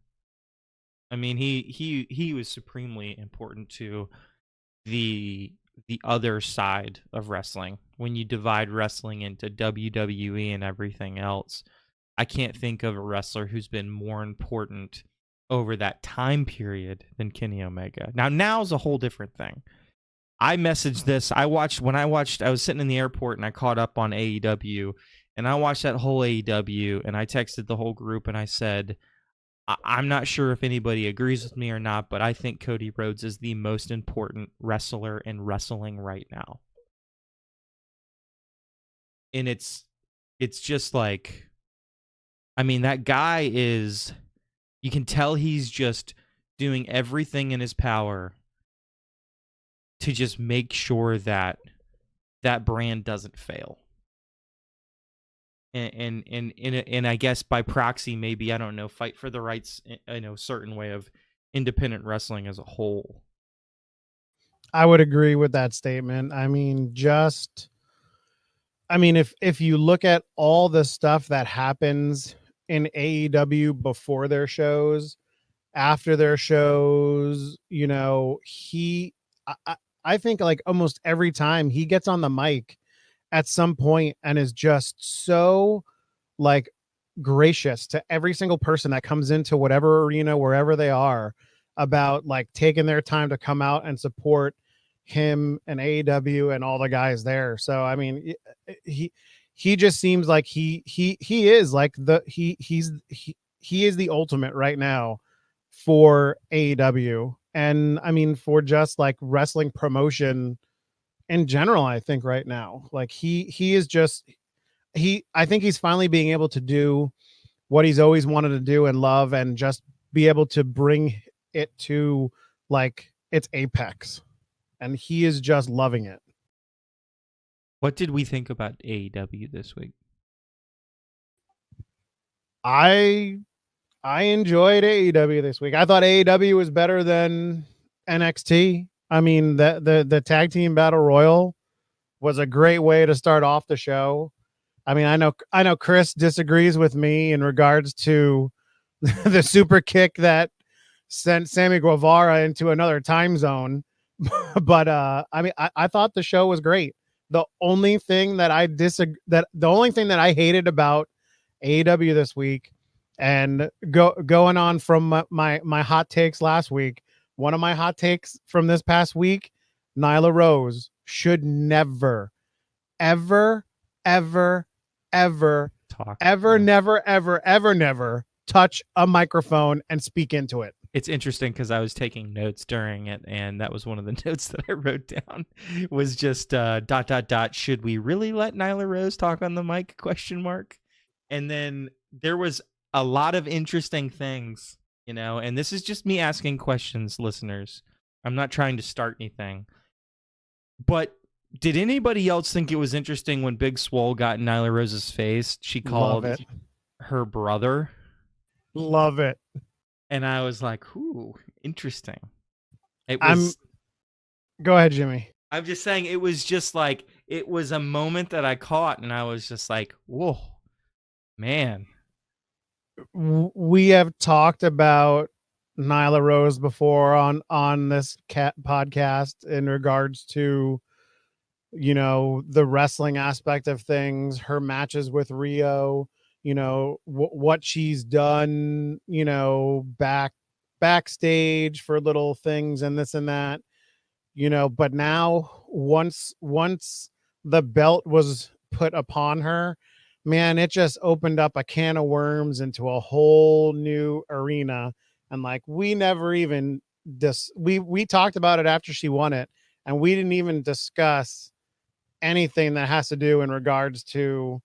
I mean, he was supremely important to the other side of wrestling. When you divide wrestling into WWE and everything else, I can't think of a wrestler who's been more important over that time period than Kenny Omega. Now's a whole different thing. I messaged this. I was sitting in the airport and I caught up on AEW, and I watched that whole AEW, and I texted the whole group and I said, I'm not sure if anybody agrees with me or not, but I think Cody Rhodes is the most important wrestler in wrestling right now. And it's just like, I mean, that guy is, you can tell he's just doing everything in his power to just make sure that that brand doesn't fail. And I guess by proxy, maybe, I don't know, fight for the rights in a certain way of independent wrestling as a whole. I would agree with that statement. I mean, if you look at all the stuff that happens in AEW before their shows, after their shows, I think like almost every time he gets on the mic at some point and is just so like gracious to every single person that comes into whatever arena, wherever they are, about like taking their time to come out and support him and AEW and all the guys there. So I mean, he just seems like he is like he is the ultimate right now for AEW, and I mean for just like wrestling promotion in general. I think right now, like he is just I think he's finally being able to do what he's always wanted to do and love, and just be able to bring it to like its apex, and he is just loving it. What did we think about AEW this week? I enjoyed AEW this week. I thought AEW was better than NXT. I mean, the tag team battle royal was a great way to start off the show. I mean, I know Chris disagrees with me in regards to the super kick that sent Sammy Guevara into another time zone. But I mean, I thought the show was great. The only thing that the only thing that I hated about AEW this week, and going on from my hot takes last week, one of my hot takes from this past week, Nyla Rose should never, ever, ever, ever, never touch a microphone and speak into it. It's interesting because I was taking notes during it, and that was one of the notes that I wrote down was just ... Should we really let Nyla Rose talk on the mic ? ? And then there was a lot of interesting things, and this is just me asking questions, listeners. I'm not trying to start anything. But did anybody else think it was interesting when Big Swole got in Nyla Rose's face? She called her brother. Love it. And I was like, ooh, interesting. It was. Go ahead, Jimmy. I'm just saying, it was just like, it was a moment that I caught, and I was just like, whoa, man. We have talked about Nyla Rose before on this podcast in regards to, the wrestling aspect of things, her matches with Rio, what she's done, back backstage for little things and this and that, but now once the belt was put upon her, man, it just opened up a can of worms into a whole new arena. And like, we never even we talked about it after she won it, and we didn't even discuss anything that has to do in regards to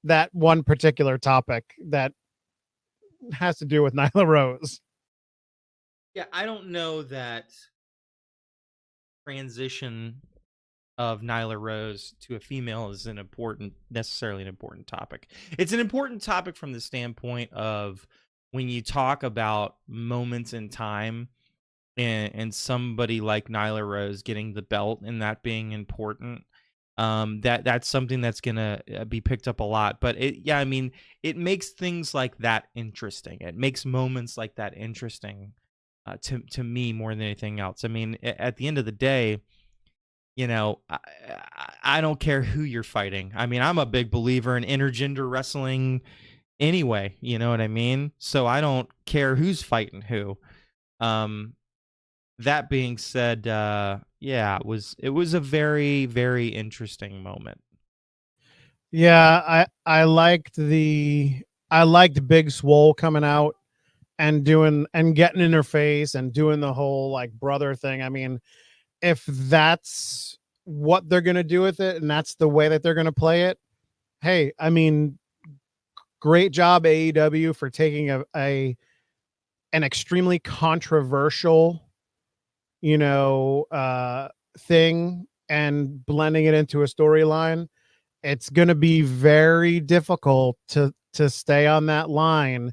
that one particular topic that has to do with Nyla Rose. Yeah, I don't know that transition of Nyla Rose to a female is necessarily an important topic. It's an important topic from the standpoint of when you talk about moments in time and somebody like Nyla Rose getting the belt and that being important. That's something that's gonna be picked up a lot. But it makes things like that interesting. It makes moments like that interesting to me more than anything else. I mean, at the end of the day, I don't care who you're fighting. I mean, I'm a big believer in intergender wrestling anyway, you know what I mean? So I don't care who's fighting who. That being said, it was a very, very interesting moment. Yeah, I liked Big Swole coming out and getting in her face and doing the whole like brother thing. I mean, if that's what they're going to do with it and that's the way that they're going to play it, hey, I mean, great job AEW for taking an extremely controversial, thing and blending it into a storyline. It's going to be very difficult to stay on that line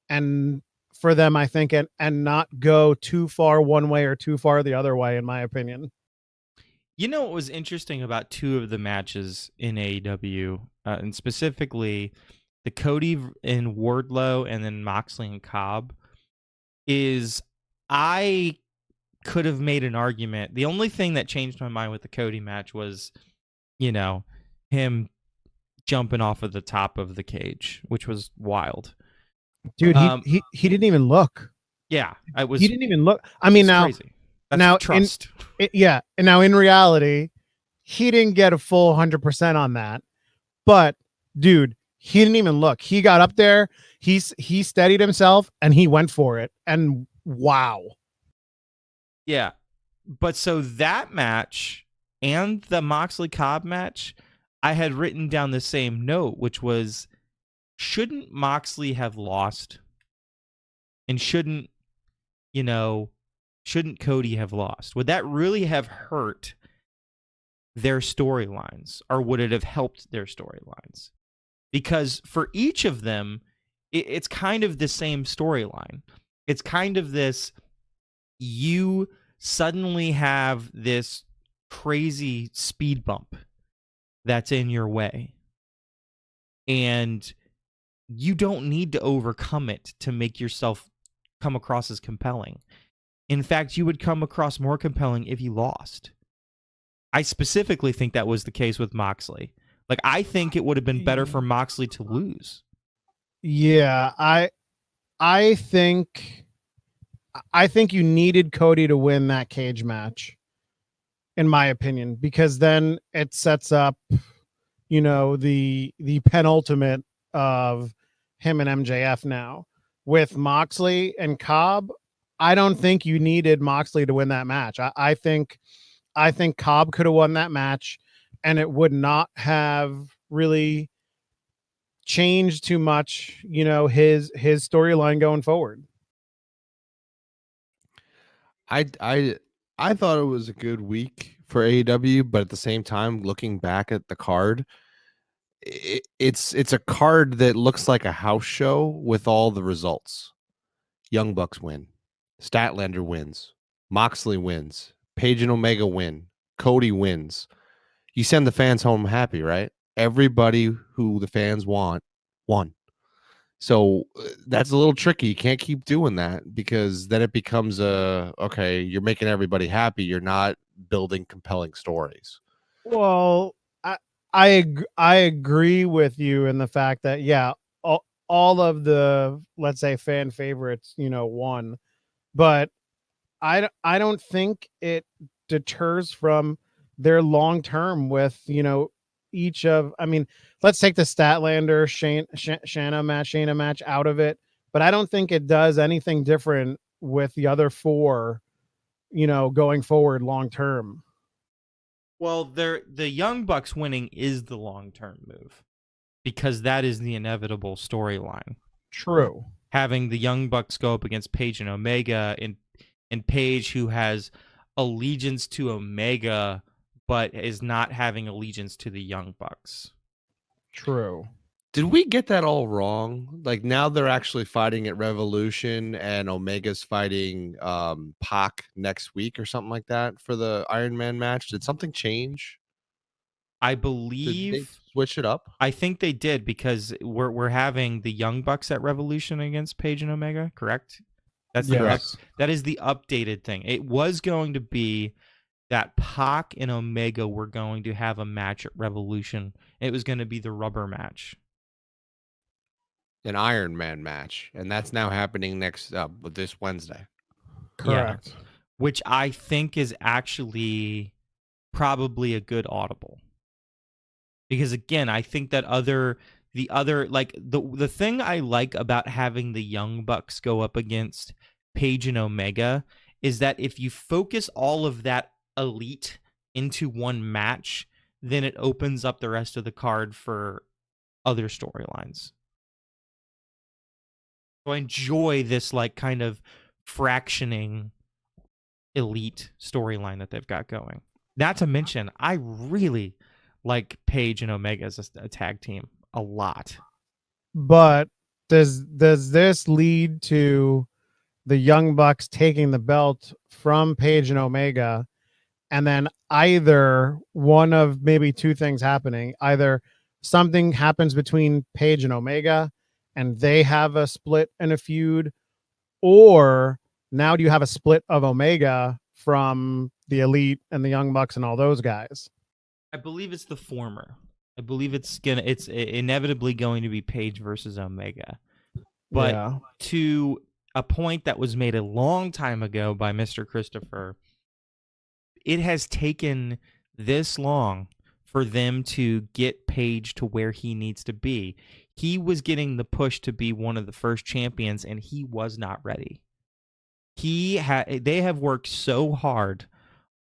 and for them, I think, and not go too far one way or too far the other way, in my opinion. You know what was interesting about two of the matches in AEW, and specifically the Cody and Wardlow and then Moxley and Cobb, is I could have made an argument. The only thing that changed my mind with the Cody match was, him jumping off of the top of the cage, which was wild. Dude, he didn't even look. Yeah, he didn't even look. I mean, now crazy. That's trust. And now in reality, he didn't get a full 100% on that. But dude, he didn't even look. He got up there, he steadied himself, and he went for it. And wow. Yeah. But so that match and the Moxley Cobb match, I had written down the same note, which was, shouldn't Moxley have lost? And shouldn't Cody have lost? Would that really have hurt their storylines, or would it have helped their storylines? Because for each of them, it's kind of the same storyline. It's kind of this, you suddenly have this crazy speed bump that's in your way, and you don't need to overcome it to make yourself come across as compelling. In fact, you would come across more compelling if you lost. I specifically think that was the case with Moxley. Like, I think it would have been better for Moxley to lose. Yeah, I think you needed Cody to win that cage match, in my opinion, because then it sets up, the penultimate of him and MJF now. With Moxley and Cobb, I don't think you needed Moxley to win that match. I think Cobb could have won that match, and it would not have really changed too much, his storyline going forward. I thought it was a good week for AEW, but at the same time, looking back at the card, it's a card that looks like a house show with all the results. Young Bucks win, Statlander wins, Moxley wins, Page and Omega win, Cody wins. You send the fans home happy, right? Everybody who the fans want won. So that's a little tricky. You can't keep doing that, because then it becomes okay, you're making everybody happy. You're not building compelling stories. Well, I agree with you in the fact that, yeah, all of the, let's say, fan favorites, won. but I don't think it deters from their long term with, each of, I mean, let's take the Statlander Shayna match out of it, but I don't think it does anything different with the other four, going forward long term. Well, the Young Bucks winning is the long-term move because that is the inevitable storyline. True. Having the Young Bucks go up against Paige and Omega, and Paige, who has allegiance to Omega but is not having allegiance to the Young Bucks. True. Did we get that all wrong? Like now they're actually fighting at Revolution and Omega's fighting Pac next week or something like that for the Iron Man match. Did something change? I Did they believe switch it up? I think they did because we're having the Young Bucks at Revolution against Paige and Omega, correct? That's Yes. that is the updated thing. It was going to be that Pac and Omega were going to have a match at Revolution. It was going to be the rubber match. An Iron Man match, and that's now happening this Wednesday. Correct. Yeah. Which I think is actually probably a good audible. Because again, I think that the thing I like about having the Young Bucks go up against Paige and Omega is that if you focus all of that elite into one match, then it opens up the rest of the card for other storylines. So I enjoy this like kind of fractioning elite storyline that they've got going. Not to mention, I really like Paige and Omega as a tag team a lot. But does this lead to the Young Bucks taking the belt from Paige and Omega, and then either one of maybe two things happening? Either something happens between Paige and Omega and they have a split and a feud, or now do you have a split of Omega from the Elite and the Young Bucks and all those guys? I believe it's the former. I believe it's inevitably going to be Paige versus Omega. But yeah. To a point that was made a long time ago by Mr. Christopher, it has taken this long for them to get Paige to where he needs to be. He was getting the push to be one of the first champions, and he was not ready. They have worked so hard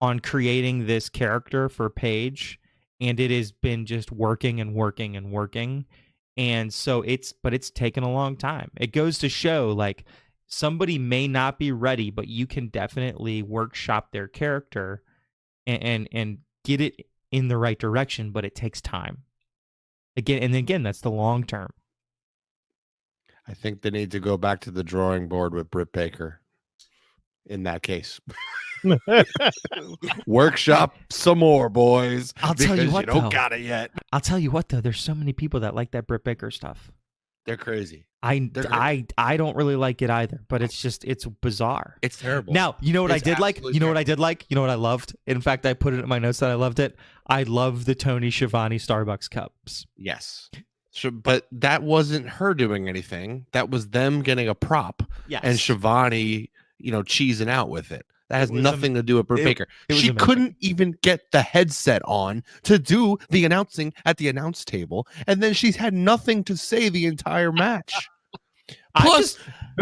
on creating this character for Paige, and it has been just working and working and working. And so it's taken a long time. It goes to show like somebody may not be ready, but you can definitely workshop their character and get it in the right direction, but it takes time. Again, that's the long term. I think they need to go back to the drawing board with Britt Baker in that case. Workshop some more, boys. I'll tell you what, you don't though. got it yet. I'll tell you what, though. There's so many people that like that Britt Baker stuff. They're crazy. I don't really like it either, but it's bizarre. It's terrible. Now, you know what It's I did like? absolutely You know what I did like? You know what I loved? In fact, I put it in my notes that I loved it. I love the Tony Schiavone Starbucks cups. Yes. But that wasn't her doing anything. That was them getting a prop Yes. and Schiavone, cheesing out with it. That has was nothing to do with Britt Baker. it was She amazing. couldn't even get the headset on to do the announcing at the announce table, and then she's had nothing to say the entire match. Plus,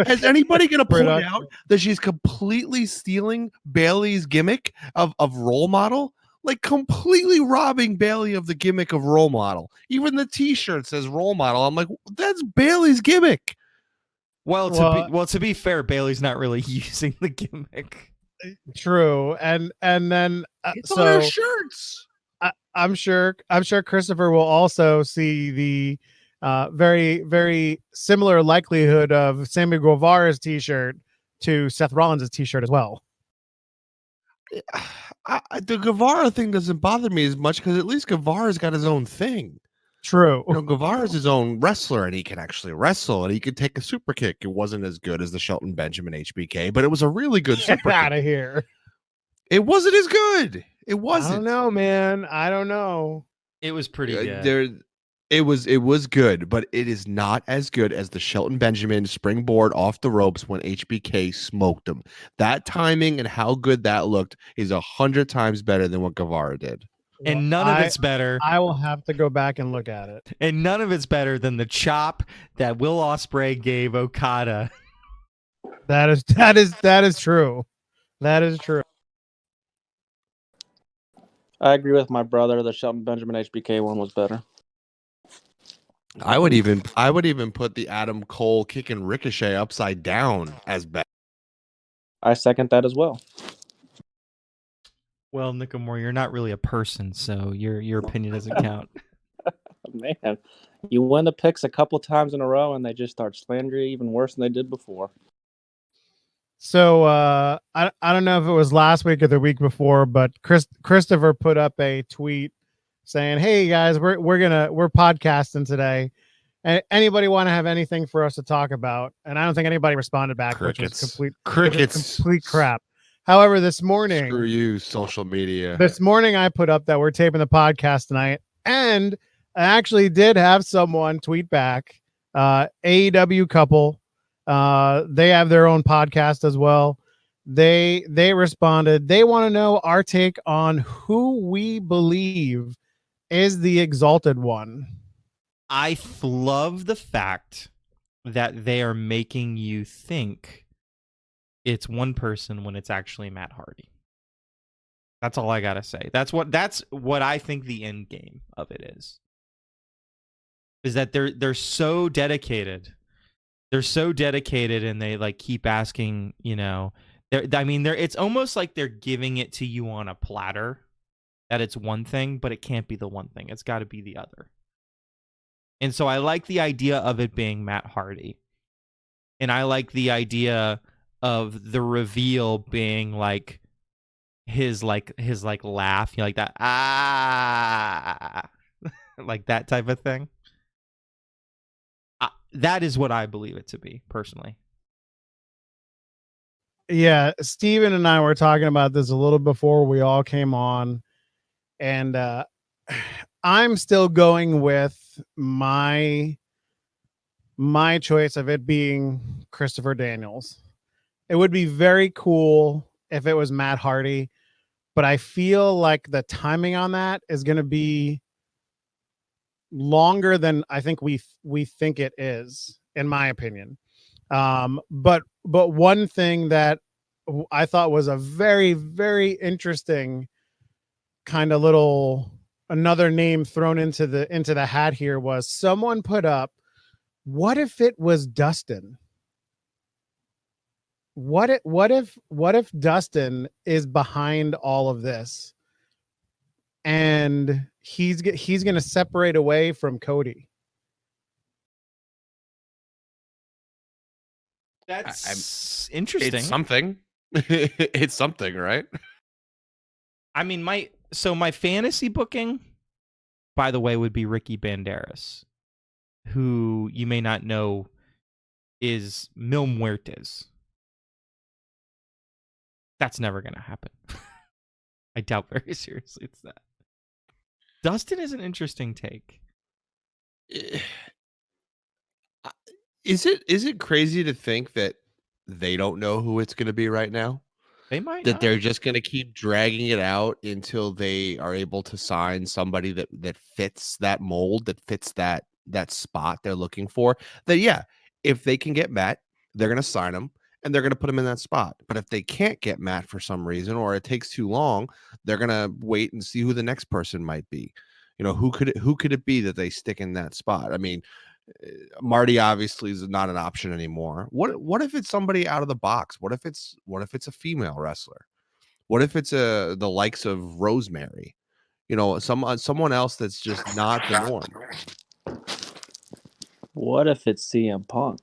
is anybody going to point out that she's completely stealing Bailey's gimmick of role model? Like completely robbing Bailey of the gimmick of role model. Even the T-shirt says role model. I'm like, that's Bailey's gimmick. Well, to be fair, Bailey's not really using the gimmick. True, and then It's on her shirts. I'm sure Christopher will also see the very, very similar likelihood of Sammy Guevara's T-shirt to Seth Rollins' T-shirt as well. The Guevara thing doesn't bother me as much because at least Guevara's got his own thing. True. Guevara's his own wrestler, and he can actually wrestle, and he could take a super kick. It wasn't as good as the Shelton Benjamin HBK, but it was a really good super Get out kick. of here. It wasn't as good. It wasn't. I don't know, man. I don't know. It was pretty good. It was good, but it is not as good as the Shelton Benjamin springboard off the ropes when HBK smoked him. That timing and how good that looked is 100 times better than what Guevara did. And none of it's better. I will have to go back and look at it. And none of it's better than the chop that Will Ospreay gave Okada. That is true. That is true. I agree with my brother. The Shelton Benjamin HBK one was better. I would even put the Adam Cole kicking Ricochet upside down as better. I second that as well. Well, Nakamura, you're not really a person, so your opinion doesn't count. Man, you win the picks a couple times in a row, and they just start slandering you even worse than they did before. So I don't know if it was last week or the week before, but Christopher put up a tweet saying, "Hey guys, we're podcasting today. Anybody want to have anything for us to talk about?" And I don't think anybody responded back, Crickets. which was complete crap. However, this morning, Screw you, social media. This morning I put up that we're taping the podcast tonight, and I actually did have someone tweet back. AEW couple. They have their own podcast as well. They responded. They want to know our take on who we believe is the Exalted One. I love the fact that they are making you think it's one person when it's actually Matt Hardy. That's all I gotta say. That's what I think the end game of it is. Is that they're so dedicated. They're so dedicated, and they like keep asking. It's almost like they're giving it to you on a platter. That it's one thing, but it can't be the one thing. It's got to be the other. And so I like the idea of it being Matt Hardy, and I like the idea of the reveal being like his laugh, like that like that type of thing. That is what I believe it to be, personally. Yeah, Steven and I were talking about this a little before we all came on, and I'm still going with my choice of it being Christopher Daniels. It would be very cool if it was Matt Hardy, but I feel like the timing on that is going to be longer than I think we think it is, in my opinion. But one thing that I thought was a very, very interesting kind of little another name thrown into the hat here was someone put up, what if it was Dustin? What if Dustin is behind all of this, and he's going to separate away from Cody? That's interesting. It's something. It's something, right? I mean, my fantasy booking, by the way, would be Ricky Banderas, who you may not know is Mil Muertes. That's never going to happen. I doubt very seriously it's that. Dustin is an interesting take. Is it crazy to think that they don't know who it's going to be right now? They might That not. they're just going to keep dragging it out until they are able to sign somebody that fits that mold, that fits that spot they're looking for. That, yeah, if they can get Matt, they're going to sign him and they're going to put him in that spot. But if they can't get Matt for some reason, or it takes too long, they're going to wait and see who the next person might be. Who could it be that they stick in that spot? I mean, Marty obviously is not an option anymore. What if it's somebody out of the box? What if it's a female wrestler? What if it's the likes of Rosemary? Someone else that's just not the norm. What if it's CM Punk?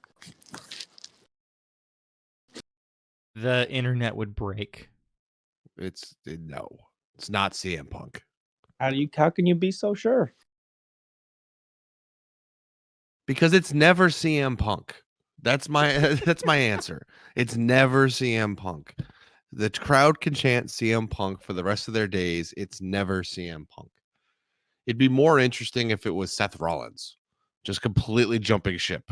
The internet would break. No, it's not CM Punk. How can you be so sure? Because it's never CM Punk. That's my answer. It's never CM Punk. The crowd can chant CM Punk for the rest of their days. It's never CM Punk. It'd be more interesting if it was Seth Rollins, just completely jumping ship.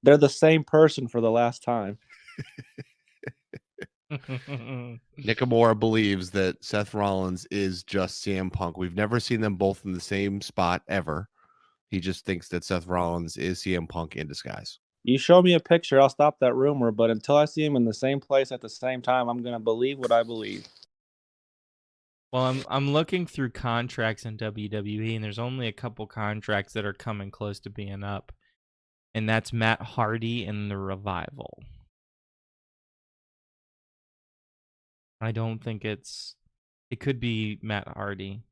They're the same person for the last time. Nakamura believes that Seth Rollins is just CM Punk. We've never seen them both in the same spot ever. He just thinks that Seth Rollins is CM Punk in disguise. You show me a picture, I'll stop that rumor. But until I see him in the same place at the same time, I'm gonna believe what I believe. Well, I'm looking through contracts in WWE, and there's only a couple contracts that are coming close to being up, and that's Matt Hardy and the Revival. I don't think it could be Matt Hardy.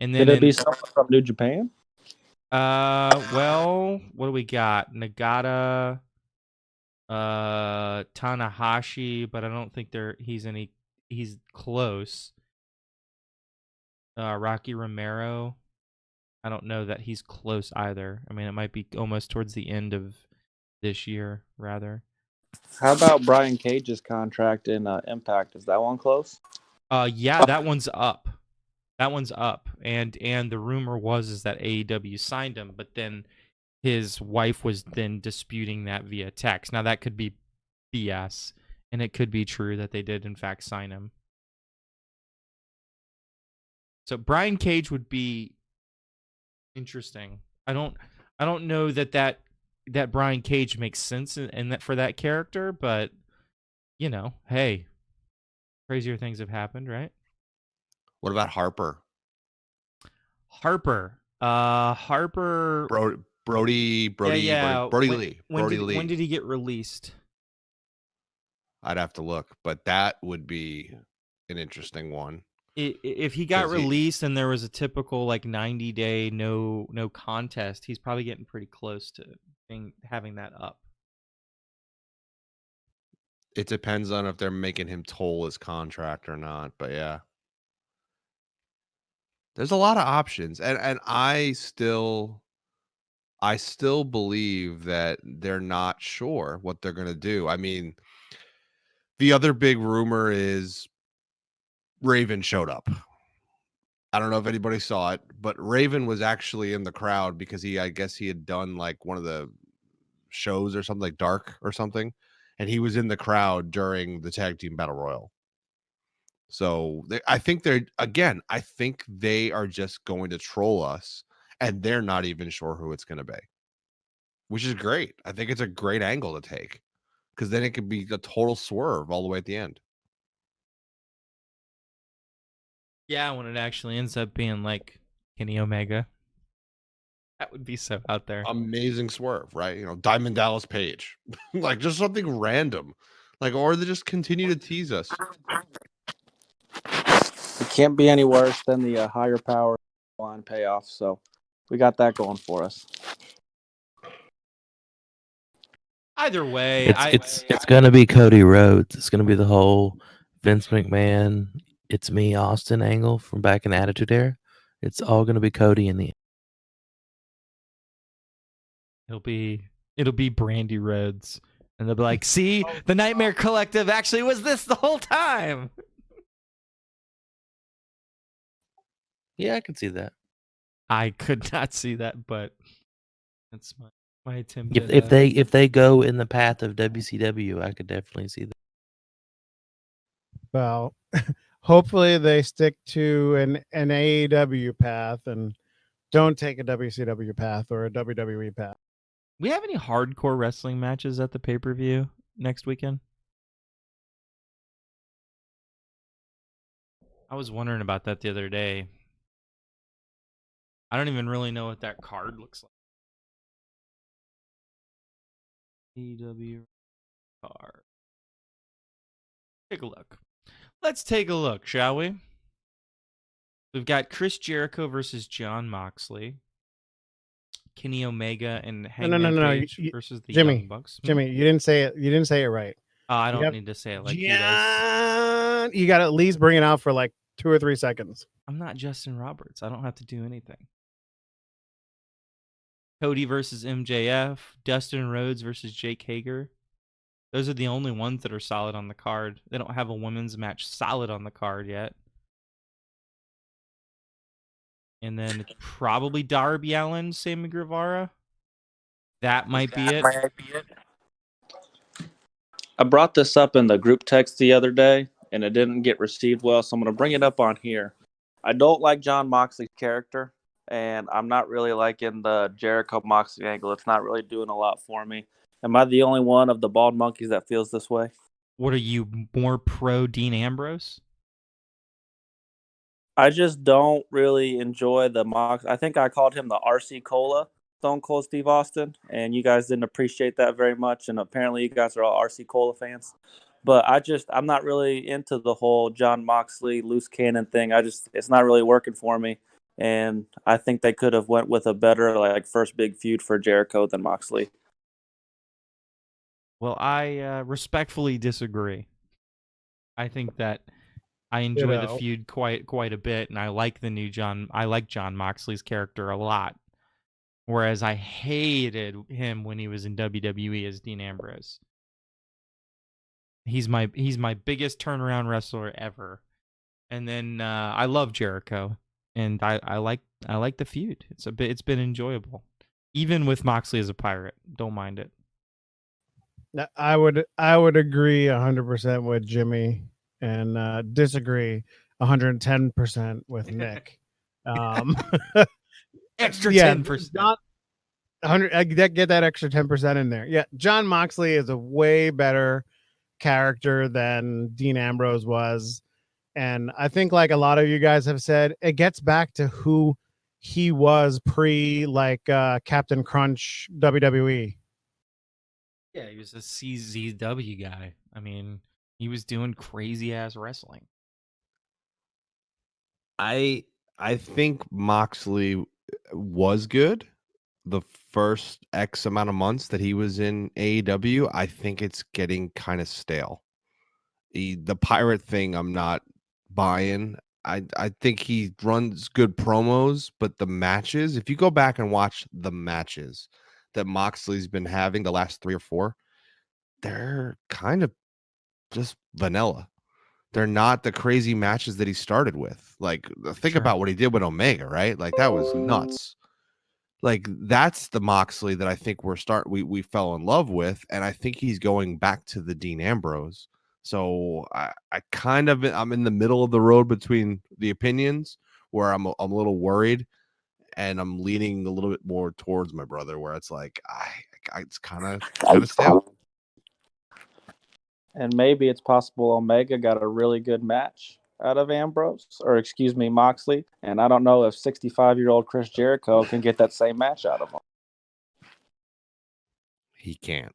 And then Could it be someone from New Japan? well, what do we got? Nagata, Tanahashi, but I don't think he's close. Rocky Romero, I don't know that he's close either. I mean, it might be almost towards the end of this year, rather. How about Brian Cage's contract in Impact? Is that one close? Yeah, that one's up. That one's up, and the rumor is that AEW signed him, but then his wife was then disputing that via text. Now that could be BS, and it could be true that they did in fact sign him. So Brian Cage would be interesting. I don't know that Brian Cage makes sense in that for that character, but you know, hey, crazier things have happened, right? What about Harper? Harper. Brody Yeah. Lee. When did he get released? I'd have to look, but that would be an interesting one. If he got released and there was a typical like 90-day no contest, he's probably getting pretty close to having that up. It depends on if they're making him toll his contract or not, but yeah. There's a lot of options, and I still believe that they're not sure what they're going to do. I mean, the other big rumor is Raven showed up. I don't know if anybody saw it, but Raven was actually in the crowd because I guess he had done like one of the shows or something, like Dark or something, and he was in the crowd during the tag team battle royal. So I think they are just going to troll us, and they're not even sure who it's going to be, which is great. I think it's a great angle to take because then it could be a total swerve all the way at the end. Yeah, when it actually ends up being like Kenny Omega, that would be so out there. Amazing swerve, right? You know, Diamond Dallas Page, like just something random, like, or they just continue to tease us. It can't be any worse than the higher power line payoff. So we got that going for us. Either way, it's gonna be Cody Rhodes. It's gonna be the whole Vince McMahon, it's me, Austin angle from back in the Attitude Era. It's all gonna be Cody in the end. It'll be Brandy Rhodes, and they'll be like, "See, the Nightmare Collective actually was this the whole time." Yeah, I can see that. I could not see that, but that's my attempt. If they go in the path of WCW, I could definitely see that. Well, hopefully they stick to an AEW path and don't take a WCW path or a WWE path. We have any hardcore wrestling matches at the pay-per-view next weekend? I was wondering about that the other day. I don't even really know what that card looks like. AEW card. Take a look. Let's take a look, shall we? We've got Chris Jericho versus Jon Moxley. Kenny Omega and Hangman Page versus the Jimmy, Young Bucks. Jimmy, you didn't say it. You didn't say it right. I don't need to say it like he does. You got to at least bring it out for like 2 or 3 seconds. I'm not Justin Roberts. I don't have to do anything. Cody versus MJF. Dustin Rhodes versus Jake Hager. Those are the only ones that are solid on the card. They don't have a women's match solid on the card yet. and then probably Darby Allin, Sammy Guevara. That might be it. I brought this up in the group text the other day, and it didn't get received well, so I'm going to bring it up on here. I don't like John Moxley's character, and I'm not really liking the Jericho Moxley angle. It's not really doing a lot for me. Am I the only one of the bald monkeys that feels this way? What are you, more pro Dean Ambrose? I just don't really enjoy the Mox. I think I called him the RC Cola, Stone Cold Steve Austin, and you guys didn't appreciate that very much. And apparently, you guys are all RC Cola fans. But I'm not really into the whole John Moxley loose cannon thing. It's not really working for me. And I think they could have went with a better like first big feud for Jericho than Moxley. Well, I respectfully disagree. I think that I enjoy the feud quite a bit, and I like John Moxley's character a lot. Whereas I hated him when he was in WWE as Dean Ambrose. He's my biggest turnaround wrestler ever. And then I love Jericho, and I like the feud. It's been enjoyable, even with Moxley as a pirate. Don't mind it. I would agree 100% with Jimmy and disagree 110% with Nick. Extra yeah, 10%. Not 100. Get that extra 10% in there. Yeah, John Moxley is a way better character than Dean Ambrose was, and I think, like a lot of you guys have said, it gets back to who he was pre Captain Crunch WWE. Yeah, he was a CZW guy. I mean, he was doing crazy ass wrestling. I think Moxley was good the first X amount of months that he was in AEW. I think it's getting kind of stale. The pirate thing, I'm not buying. I think he runs good promos, but the matches, if you go back and watch the matches that Moxley's been having the last 3 or 4, they're kind of just vanilla. They're not the crazy matches that he started with. Like, think Sure. about what he did with Omega, right? Like, that was nuts. Like, that's the Moxley that I think we fell in love with, and I think he's going back to the Dean Ambrose. So I'm in the middle of the road between the opinions, where I'm a little worried, and I'm leaning a little bit more towards my brother, where it's like it's kind of stale. And maybe it's possible Omega got a really good match out of Moxley. And I don't know if 65-year-old Chris Jericho can get that same match out of him. He can't.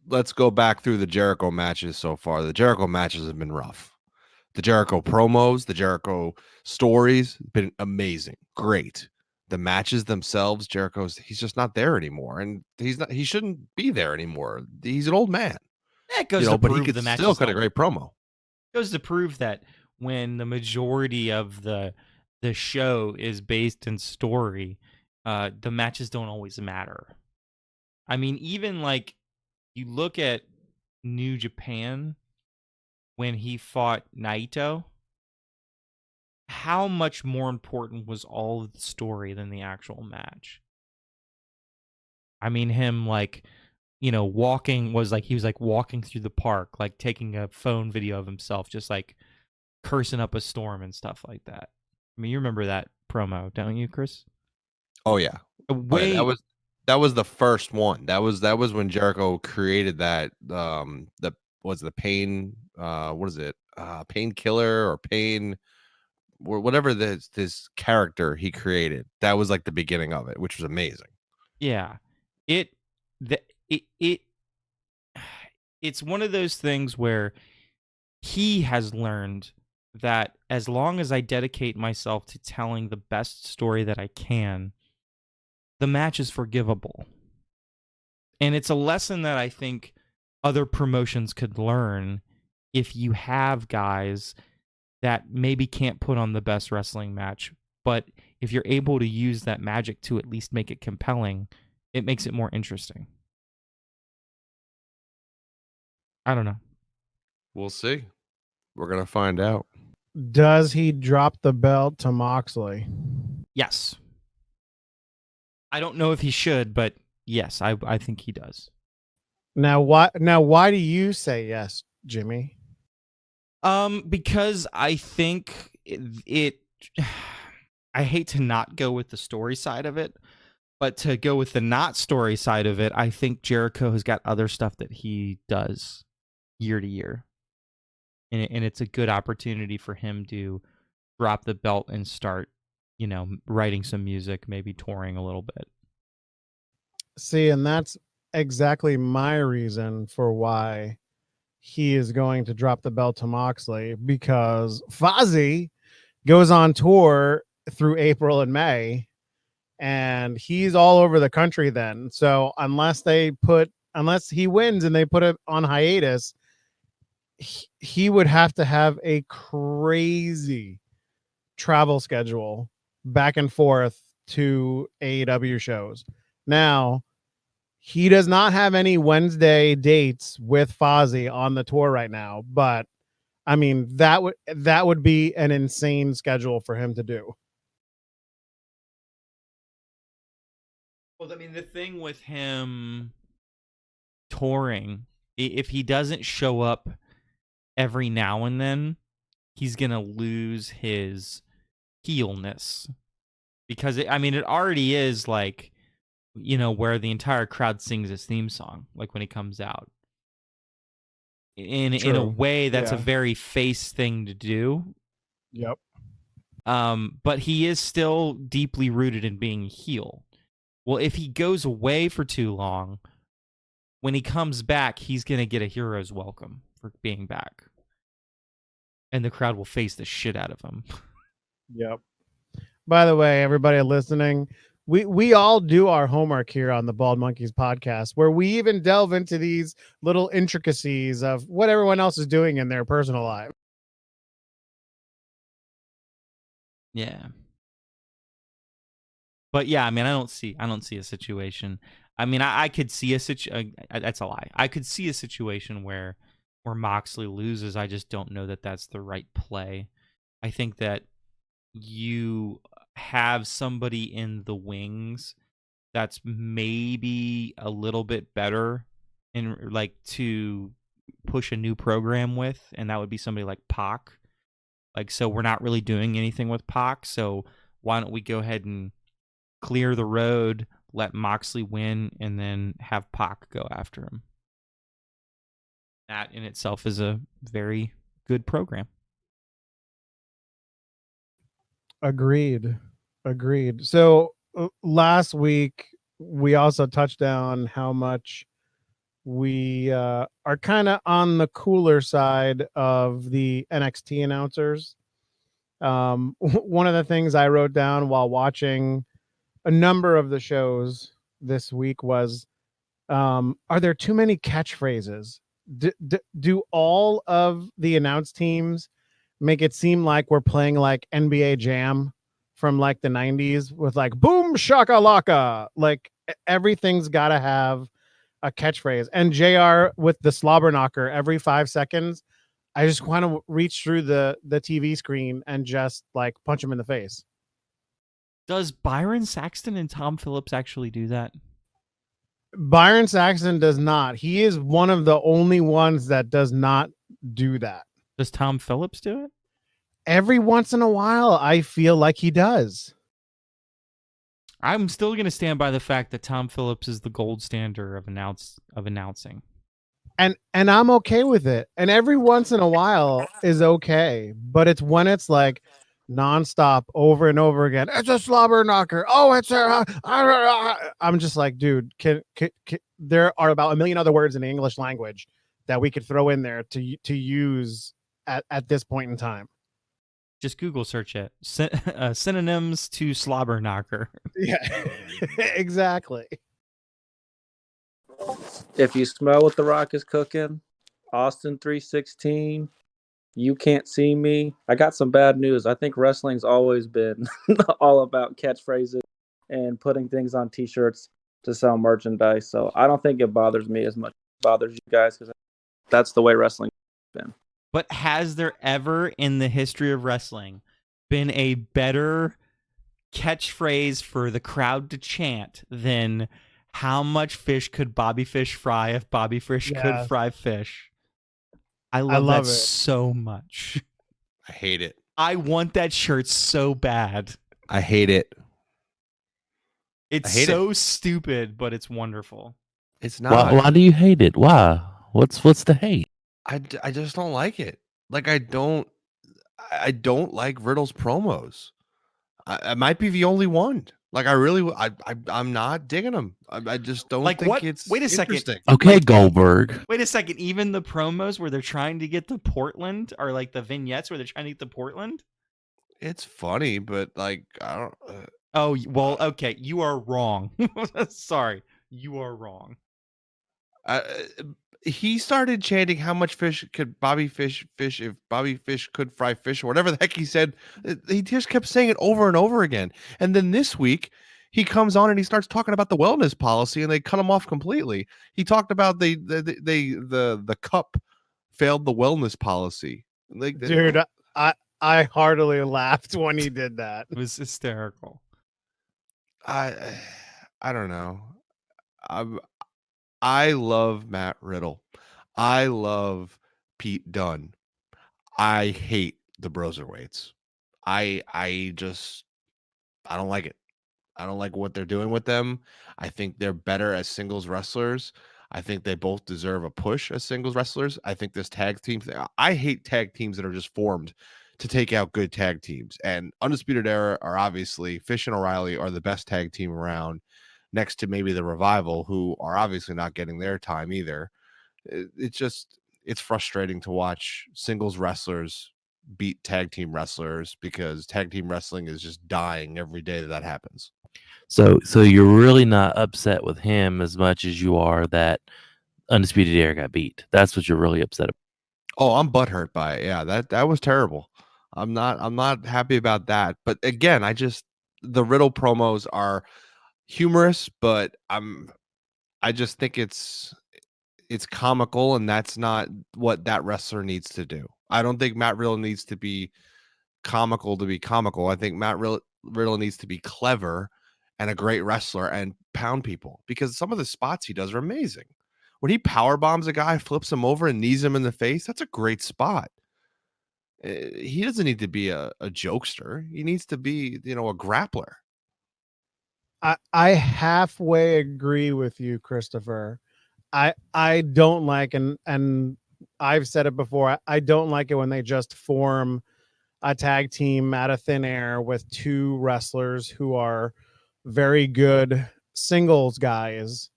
Let's go back through the Jericho matches so far. The Jericho matches have been rough. The Jericho promos, the Jericho stories, been amazing. Great. The matches themselves, he's just not there anymore. And he shouldn't be there anymore. He's an old man. That goes to but prove he could the matches still cut a great promo. Goes to prove that when the majority of the show is based in story, the matches don't always matter. I mean, even like you look at New Japan when he fought Naito, how much more important was all of the story than the actual match? I mean, him walking was like he was like walking through the park, like taking a phone video of himself, just like cursing up a storm and stuff like that. I mean, you remember that promo, don't you, Chris? Oh yeah. That was the first one. That was when Jericho created that the pain what is it? Painkiller or pain or whatever this character he created. That was like the beginning of it, which was amazing. Yeah. It's one of those things where he has learned that as long as I dedicate myself to telling the best story that I can, the match is forgivable. And it's a lesson that I think other promotions could learn if you have guys that maybe can't put on the best wrestling match, but if you're able to use that magic to at least make it compelling, it makes it more interesting. I don't know. We'll see. We're gonna find out. Does he drop the belt to Moxley? Yes. I don't know if he should, but yes, I think he does. Now, why do you say yes, Jimmy? Because I think it I hate to not go with the story side of it, but to go with the not story side of it, I think Jericho has got other stuff that he does year to year. And it's a good opportunity for him to drop the belt and start, writing some music, maybe touring a little bit. See, and that's exactly my reason for why he is going to drop the belt to Moxley, because Fozzy goes on tour through April and May, and he's all over the country then. So unless he wins and they put it on hiatus, he would have to have a crazy travel schedule back and forth to AEW shows. Now, he does not have any Wednesday dates with Fozzy on the tour right now, but I mean that would be an insane schedule for him to do. Well, I mean, the thing with him touring, if he doesn't show up every now and then, he's gonna lose his heelness, because it already is like, where the entire crowd sings his theme song, like when he comes out. In a True. way, that's a Yeah. very face thing to do. Yep. But he is still deeply rooted in being a heel. Well, if he goes away for too long, when he comes back, he's going to get a hero's welcome for being back. And the crowd will face the shit out of him. Yep. By the way, everybody listening, we all do our homework here on the Bald Monkeys podcast, where we even delve into these little intricacies of what everyone else is doing in their personal life. Yeah. But yeah, I mean, I don't see a situation. I mean, I could see a situation. That's a lie. I could see a situation where Moxley loses. I just don't know that that's the right play. I think that you have somebody in the wings that's maybe a little bit better in, like, to push a new program with, and that would be somebody like Pac. Like, so we're not really doing anything with Pac, so why don't we go ahead and clear the road, let Moxley win, and then have Pac go after him. That in itself is a very good program. Agreed. So last week we also touched on how much we are kind of on the cooler side of the NXT announcers. One of the things I wrote down while watching a number of the shows this week was, are there too many catchphrases? Do all of the announced teams make it seem like we're playing like NBA Jam from like the 90s with like boom shakalaka? Like everything's got to have a catchphrase. And JR with the slobber knocker every 5 seconds, I just want to reach through the TV screen and just like punch him in the face. Does Byron Saxton and Tom Phillips actually do that? Byron Saxton does not. He is one of the only ones that does not do that. Does Tom Phillips do it? Every once in a while, I feel like he does. I'm still going to stand by the fact that Tom Phillips is the gold standard of announcing. And I'm okay with it. And every once in a while is okay, but it's when it's like nonstop over and over again. It's a slobber knocker. Oh, it's a. I'm just like, dude. Can there are about a million other words in the English language that we could throw in there to use at this point in time. Just Google search it. Synonyms to slobber knocker. Yeah, exactly. If you smell what The Rock is cooking, Austin 316, you can't see me. I got some bad news. I think wrestling's always been all about catchphrases and putting things on T-shirts to sell merchandise. So I don't think it bothers me as much as it bothers you guys, because that's the way wrestling's been. But has there ever in the history of wrestling been a better catchphrase for the crowd to chant than how much fish could Bobby Fish fry if Bobby Fish could Yes. fry fish? I I love love that it. so much. I hate it. I want that shirt so bad. I hate it. It's I hate so stupid, but it's wonderful. It's Why, not. why do you hate it? Why? What's the hate? I just don't like it. Like I don't like Riddle's promos. I might be the only one. Like I really I'm not digging them. I just don't Like think what? it's Wait a second. interesting. Okay, Goldberg. Wait a second. Even the promos where they're trying to get to Portland are like the vignettes where they're trying to get to Portland. It's funny, but like I don't. Oh, well, okay. You are wrong. Sorry. You are wrong. He started chanting how much fish could Bobby Fish if Bobby Fish could fry fish or whatever the heck he said. He just kept saying it over and over again. And then this week he comes on and he starts talking about the wellness policy and they cut him off completely. He talked about the cup failed the wellness policy. Like, Dude, I heartily laughed when he did that. It was hysterical. I don't know. I love Matt Riddle. I love Pete Dunne. I hate the Broserweights. I don't like it. I don't like what they're doing with them. I think they're better as singles wrestlers. I think they both deserve a push as singles wrestlers. I think this tag team thing, I hate tag teams that are just formed to take out good tag teams. And Undisputed Era are obviously, Fish and O'Reilly are the best tag team around, next to maybe the Revival, who are obviously not getting their time either. It's frustrating to watch singles wrestlers beat tag team wrestlers because tag team wrestling is just dying every day that happens. So you're really not upset with him as much as you are that Undisputed Era got beat. That's what you're really upset about. Oh, I'm butthurt by it. Yeah, that was terrible. I'm not happy about that. But again, the Riddle promos are humorous, but I just think it's comical, and that's not what that wrestler needs to do. I don't think Matt Riddle needs to be comical to be comical. I think Matt Riddle needs to be clever and a great wrestler and pound people, because some of the spots he does are amazing. When he power bombs a guy, flips him over, and knees him in the face, that's a great spot. He doesn't need to be a jokester. He needs to be, a grappler. I halfway agree with you, Christopher. I don't like, and I've said it before, I don't like it when they just form a tag team out of thin air with two wrestlers who are very good singles guys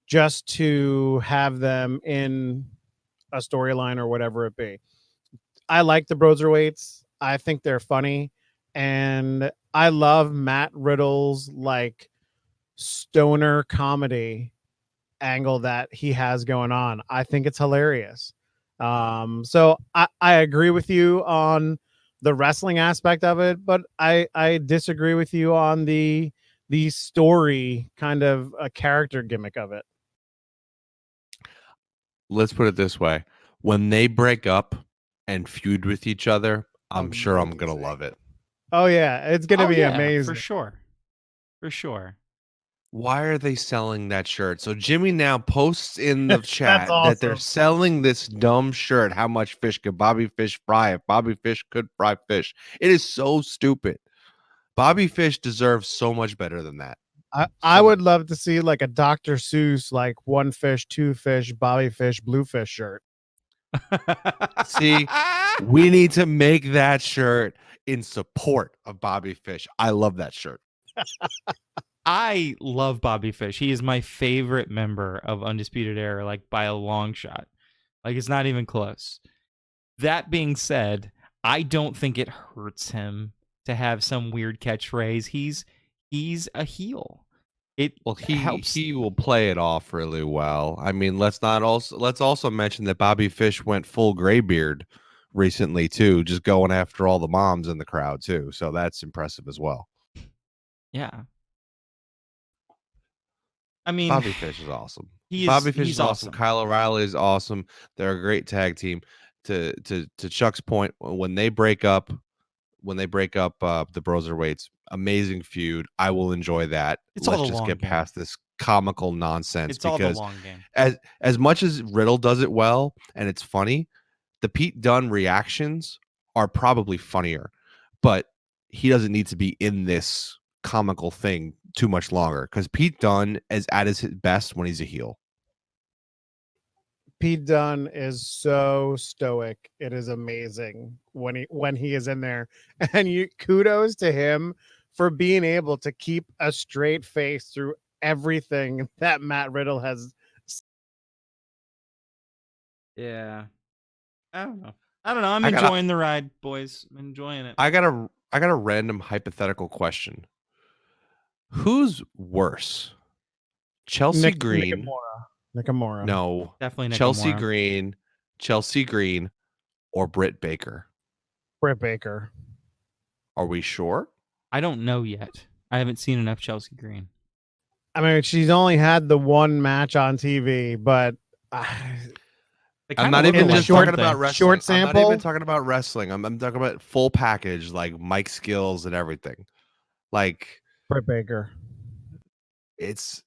just to have them in a storyline or whatever it be. I like the Broserweights. I think they're funny, and I love Matt Riddle's like stoner comedy angle that he has going on. I think it's hilarious. So I agree with you on the wrestling aspect of it, but I disagree with you on the story kind of a character gimmick of it. Let's put it this way. When they break up and feud with each other, I'm sure I'm going to love it. Oh yeah, it's going to be yeah, amazing. for sure. For sure. Why are they selling that shirt? So Jimmy now posts in the chat awesome. that they're selling this dumb shirt. How much fish could Bobby Fish fry if Bobby Fish could fry fish? It is so stupid. Bobby Fish deserves so much better than that. I would love to see like a Dr. Seuss, like one fish, two fish, Bobby Fish, blue fish shirt. See, we need to make that shirt in support of Bobby Fish. I love that shirt. I love Bobby Fish. He is my favorite member of Undisputed Era, like by a long shot. Like it's not even close. That being said, I don't think it hurts him to have some weird catchphrase. He's a heel. It helps. He will play it off really well. I mean, let's also mention that Bobby Fish went full graybeard recently too, just going after all the moms in the crowd too. So that's impressive as well. Yeah. I mean, Bobby Fish is awesome. Bobby Bobby Fish he's is awesome. Kyle O'Reilly is awesome. They're a great tag team. to Chuck's point, when they break up the Broserweights, amazing feud. I will enjoy that. It's all Let's the just long get game. past this comical nonsense, It's all the because long game. as much as Riddle does it well and it's funny, the Pete Dunne reactions are probably funnier, but he doesn't need to be in this comical thing too much longer, because Pete Dunne is at his best when he's a heel. Pete Dunne is so stoic. It is amazing when he is in there. And you kudos to him for being able to keep a straight face through everything that Matt Riddle has. Yeah. I don't know. I'm I gotta- enjoying the ride, boys. I'm enjoying it. I got a random hypothetical question. Who's worse? Chelsea Green? Nakamura. No. Definitely Chelsea Nakamura. Green, or Britt Baker? Britt Baker. Are we sure? I don't know yet. I haven't seen enough Chelsea Green. I mean, she's only had the one match on TV, but I'm not even just talking about wrestling. Short I'm not sample? even talking about wrestling. I'm talking about full package, like mic skills and everything. Like, Britt Baker. it's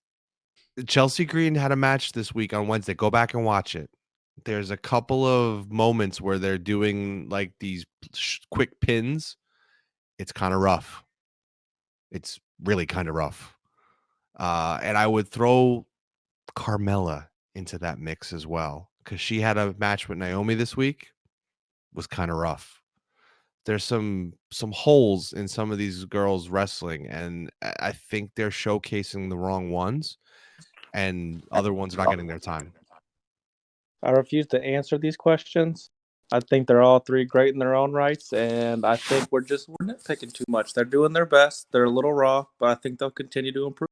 Chelsea Green had a match this week on Wednesday. Go back and watch it. There's a couple of moments where they're doing like these quick pins. It's kind of rough. It's really kind of rough. And I would throw Carmella into that mix as well, because she had a match with Naomi this week. Was kind of rough. There's some holes in some of these girls wrestling, and I think they're showcasing the wrong ones, and other ones are not getting their time. I refuse to answer these questions. I think they're all three great in their own rights, and I think we're nitpicking too much. They're doing their best. They're a little raw, but I think they'll continue to improve.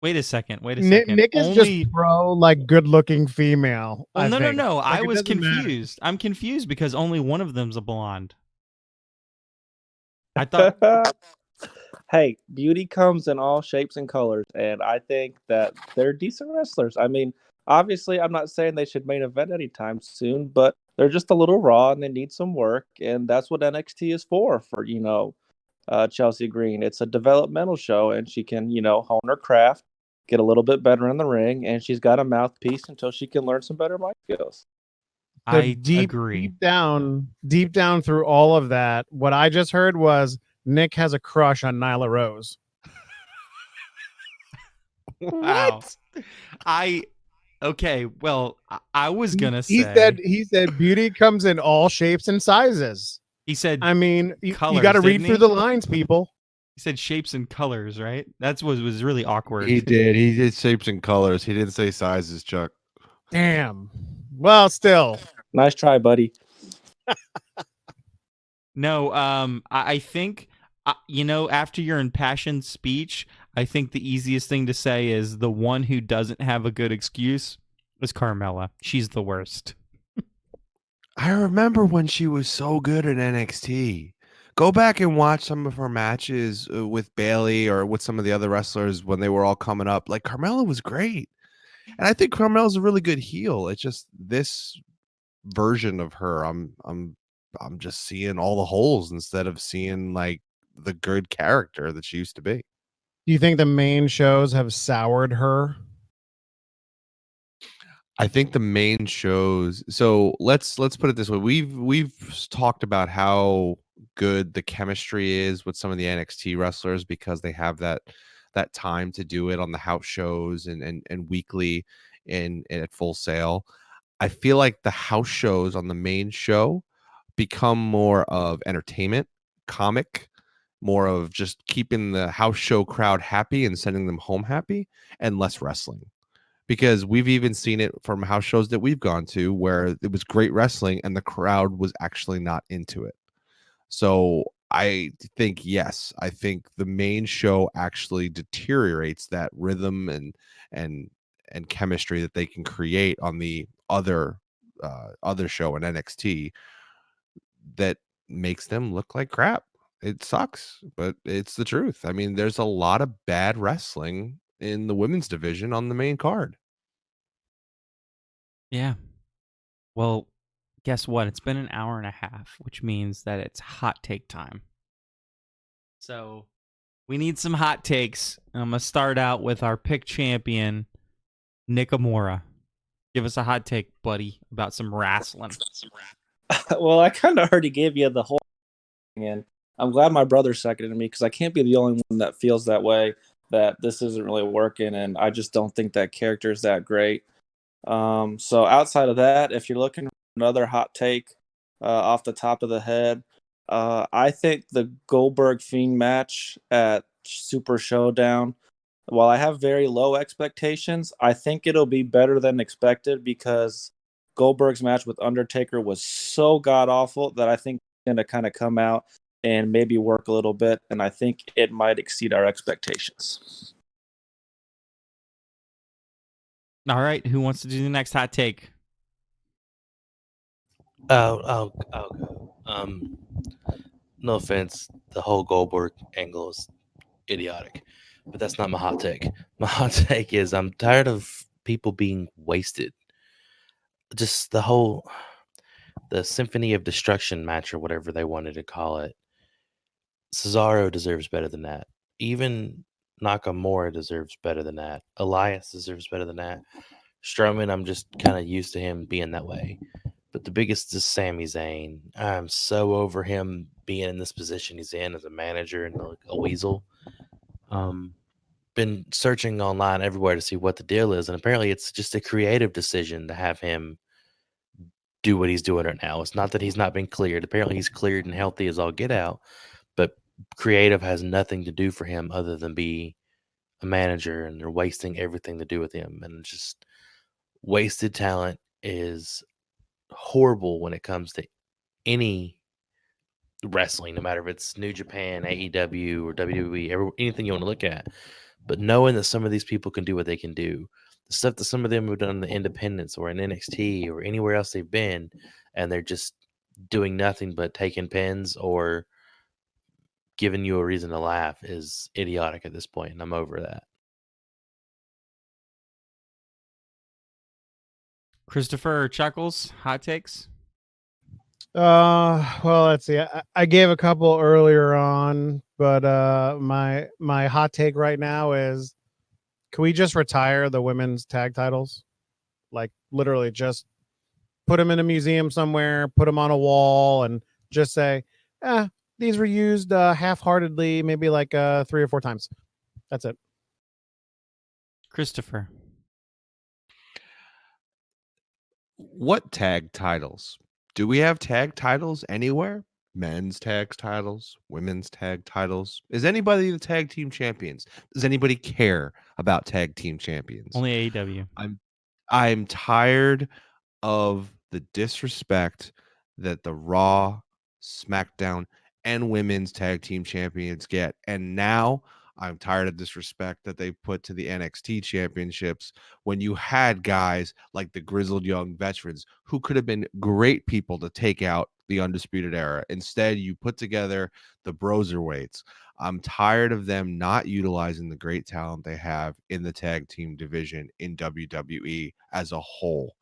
Wait a second. Nick is just pro, like, good-looking female. Well, I think. no. Like, I was doesn't matter. confused. I'm confused because only one of them's a blonde. I thought. Hey, beauty comes in all shapes and colors, and I think that they're decent wrestlers. I mean, obviously, I'm not saying they should main event anytime soon, but they're just a little raw and they need some work, and that's what NXT is for Chelsea Green. It's a developmental show, and she can, hone her craft, get a little bit better in the ring, and she's got a mouthpiece until she can learn some better mic skills. So I Deep agree. down through all of that, what I just heard was Nick has a crush on Nyla Rose. Wow. Okay. Well, I was gonna say. He said beauty comes in all shapes and sizes. He said. I mean, you colors, got to read didn't through he? the lines, people. He said shapes and colors, right? That's what was really awkward. He did shapes and colors. He didn't say sizes, Chuck. Damn. Well, still. Nice try, buddy. No, I think, after your impassioned speech, I think the easiest thing to say is the one who doesn't have a good excuse is Carmella. She's the worst. I remember when she was so good at NXT. Go back and watch some of her matches with Bailey or with some of the other wrestlers when they were all coming up. Like, Carmella was great. And I think Carmella's a really good heel. It's just this version of her, I'm just seeing all the holes instead of seeing like the good character that she used to be. Do you think the main shows have soured her? I think the main shows. So let's put it this way. We've talked about how good the chemistry is with some of the NXT wrestlers because they have that time to do it on the house shows and weekly and at Full Sail. I feel like the house shows on the main show become more of entertainment, comic, more of just keeping the house show crowd happy and sending them home happy, and less wrestling. Because we've even seen it from house shows that we've gone to where it was great wrestling and the crowd was actually not into it. So I think, yes, I think the main show actually deteriorates that rhythm and chemistry that they can create on the other show in NXT that makes them look like crap. It sucks, but it's the truth. I mean, there's a lot of bad wrestling in the women's division on the main card. Yeah. Well, guess what? It's been an hour and a half, which means that it's hot take time. So we need some hot takes. I'm going to start out with our pick champion, Nakamura. Give us a hot take, buddy, about some wrestling. Well, I kind of already gave you the whole thing, and I'm glad my brother seconded me because I can't be the only one that feels that way, that this isn't really working, and I just don't think that character is that great. So outside of that, if you're looking for another hot take off the top of the head, I think the Goldberg Fiend match at Super Showdown, while I have very low expectations, I think it'll be better than expected because Goldberg's match with Undertaker was so god awful that I think it's going to kind of come out and maybe work a little bit, and I think it might exceed our expectations. All right, who wants to do the next hot take? I'll go. No offense, the whole Goldberg angle is idiotic, but that's not my hot take. My hot take is I'm tired of people being wasted. Just the Symphony of Destruction match or whatever they wanted to call it. Cesaro deserves better than that. Even Nakamura deserves better than that. Elias deserves better than that. Strowman, I'm just kind of used to him being that way. But the biggest is Sami Zayn. I'm so over him being in this position he's in as a manager and a weasel. Been searching online everywhere to see what the deal is, and apparently it's just a creative decision to have him do what he's doing right now. It's not that he's not been cleared. Apparently he's cleared and healthy as all get out, but creative has nothing to do for him other than be a manager, and they're wasting everything to do with him. And just wasted talent is horrible when it comes to any wrestling, no matter if it's New Japan, AEW, or WWE, anything you want to look at. But knowing that some of these people can do what they can do, the stuff that some of them have done in the independents or in NXT or anywhere else they've been, and they're just doing nothing but taking pins or giving you a reason to laugh is idiotic at this point, and I'm over that. Christopher Chuckles, hot takes? Well, let's see. I gave a couple earlier on, but my hot take right now is, can we just retire the women's tag titles? Like literally just put them in a museum somewhere, put them on a wall, and just say, these were used half-heartedly, maybe like 3 or 4 times. That's it. Christopher. What tag titles? Do we have tag titles anywhere? Men's tag titles, women's tag titles. Is anybody the tag team champions? Does anybody care about tag team champions? Only AEW. I'm tired of the disrespect that the Raw, SmackDown, and women's tag team champions get. And now I'm tired of disrespect that they put to the NXT championships when you had guys like the grizzled young veterans who could have been great people to take out the Undisputed Era. Instead, you put together the Broserweights. I'm tired of them not utilizing the great talent they have in the tag team division in WWE as a whole.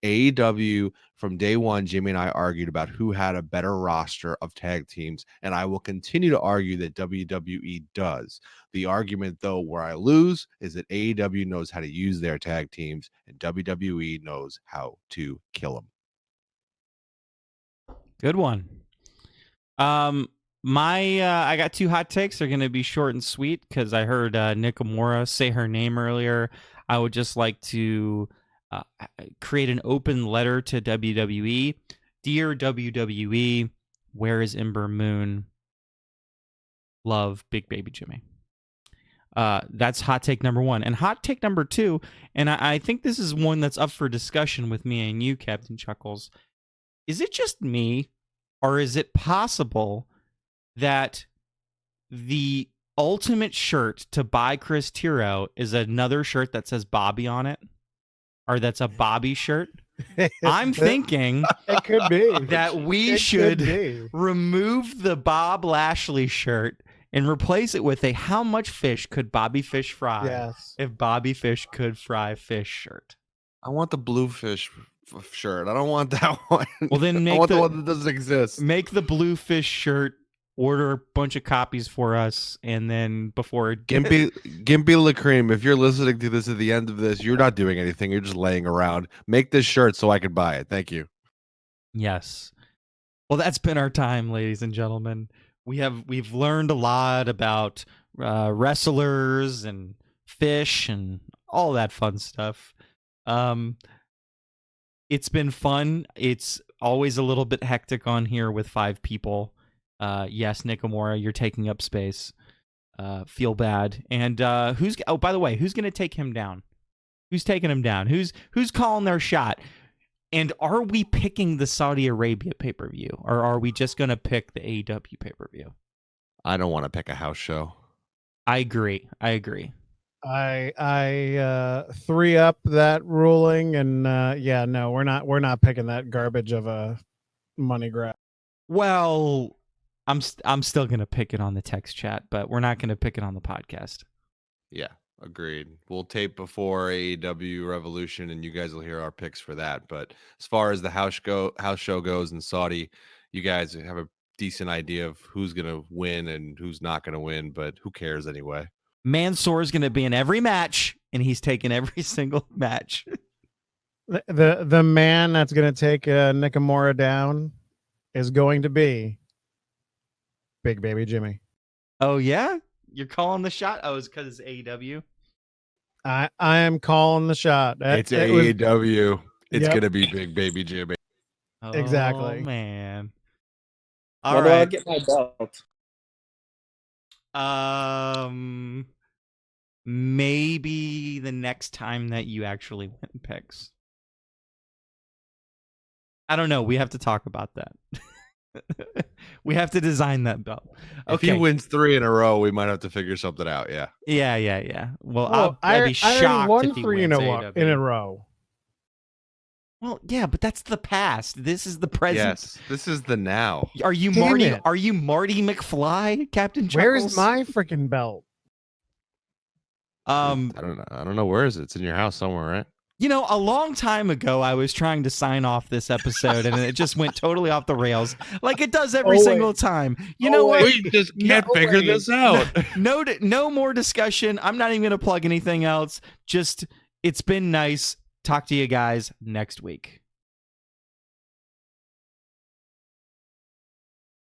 AEW, from day one, Jimmy and I argued about who had a better roster of tag teams, and I will continue to argue that WWE does. The argument, though, where I lose is that AEW knows how to use their tag teams, and WWE knows how to kill them. Good one. I got 2 hot takes. They're going to be short and sweet because I heard Nakamura say her name earlier. I would just like to create an open letter to WWE. Dear WWE, where is Ember Moon? Love, Big Baby Jimmy. That's hot take number 1. And hot take number 2, and I think this is one that's up for discussion with me and you, Captain Chuckles. Is it just me, or is it possible that the ultimate shirt to buy Chris Tiro is another shirt that says Bobby on it? Or that's a Bobby shirt? I'm thinking it could be that we should remove the Bob Lashley shirt and replace it with a how much fish could Bobby Fish fry Yes. if Bobby Fish could fry fish shirt. I want the blue fish shirt. I don't want that one. Well, then I make want the the one that doesn't exist. make the Bluefish shirt. Order a bunch of copies for us, and then before Gimpy Lacream, if you're listening to this at the end of this, you're not doing anything. You're just laying around. Make this shirt so I can buy it. Thank you. Yes. Well, that's been our time, ladies and gentlemen. We've learned a lot about wrestlers and fish and all that fun stuff. It's been fun. It's always a little bit hectic on here with 5 people. Yes, Nikamura, you're taking up space. Feel bad. And by the way, who's going to take him down? Who's taking him down? Who's calling their shot? And are we picking the Saudi Arabia pay-per-view, or are we just going to pick the AEW pay-per-view? I don't want to pick a house show. I agree. I 3-up that ruling, and no, we're not picking that garbage of a money grab. Well, I'm still going to pick it on the text chat, but we're not going to pick it on the podcast. Yeah, agreed. We'll tape before AEW Revolution, and you guys will hear our picks for that. But as far as the house show goes in Saudi, you guys have a decent idea of who's going to win and who's not going to win, but who cares anyway? Mansoor is going to be in every match, and he's taking every single match. The man that's going to take Nakamura down is going to be Big Baby Jimmy. Oh, yeah? You're calling the shot? Oh, it's because it's AEW? I am calling the shot. It's AEW. It's Yep. going to be Big Baby Jimmy. Exactly. Oh, man. When All do I right. get my belt? Maybe the next time that you actually win picks. I don't know. We have to talk about that. We have to design that belt. If he wins 3 in a row, we might have to figure something out. Yeah. Yeah. Well, Well, I'd be I already shocked won if he 3 wins in AEW. a row. Well, yeah, but that's the past. This is the present. Yes. This is the now. Are you Damn Marty? it. Are you Marty McFly, Captain Chuckles? Where's my freaking belt? I don't know. I don't know. Where is it? It's in your house somewhere, right? You know, a long time ago, I was trying to sign off this episode, and it just went totally off the rails, like it does every single time. You know what? We just can't figure this out. No more discussion. I'm not even going to plug anything else. Just, it's been nice. Talk to you guys next week.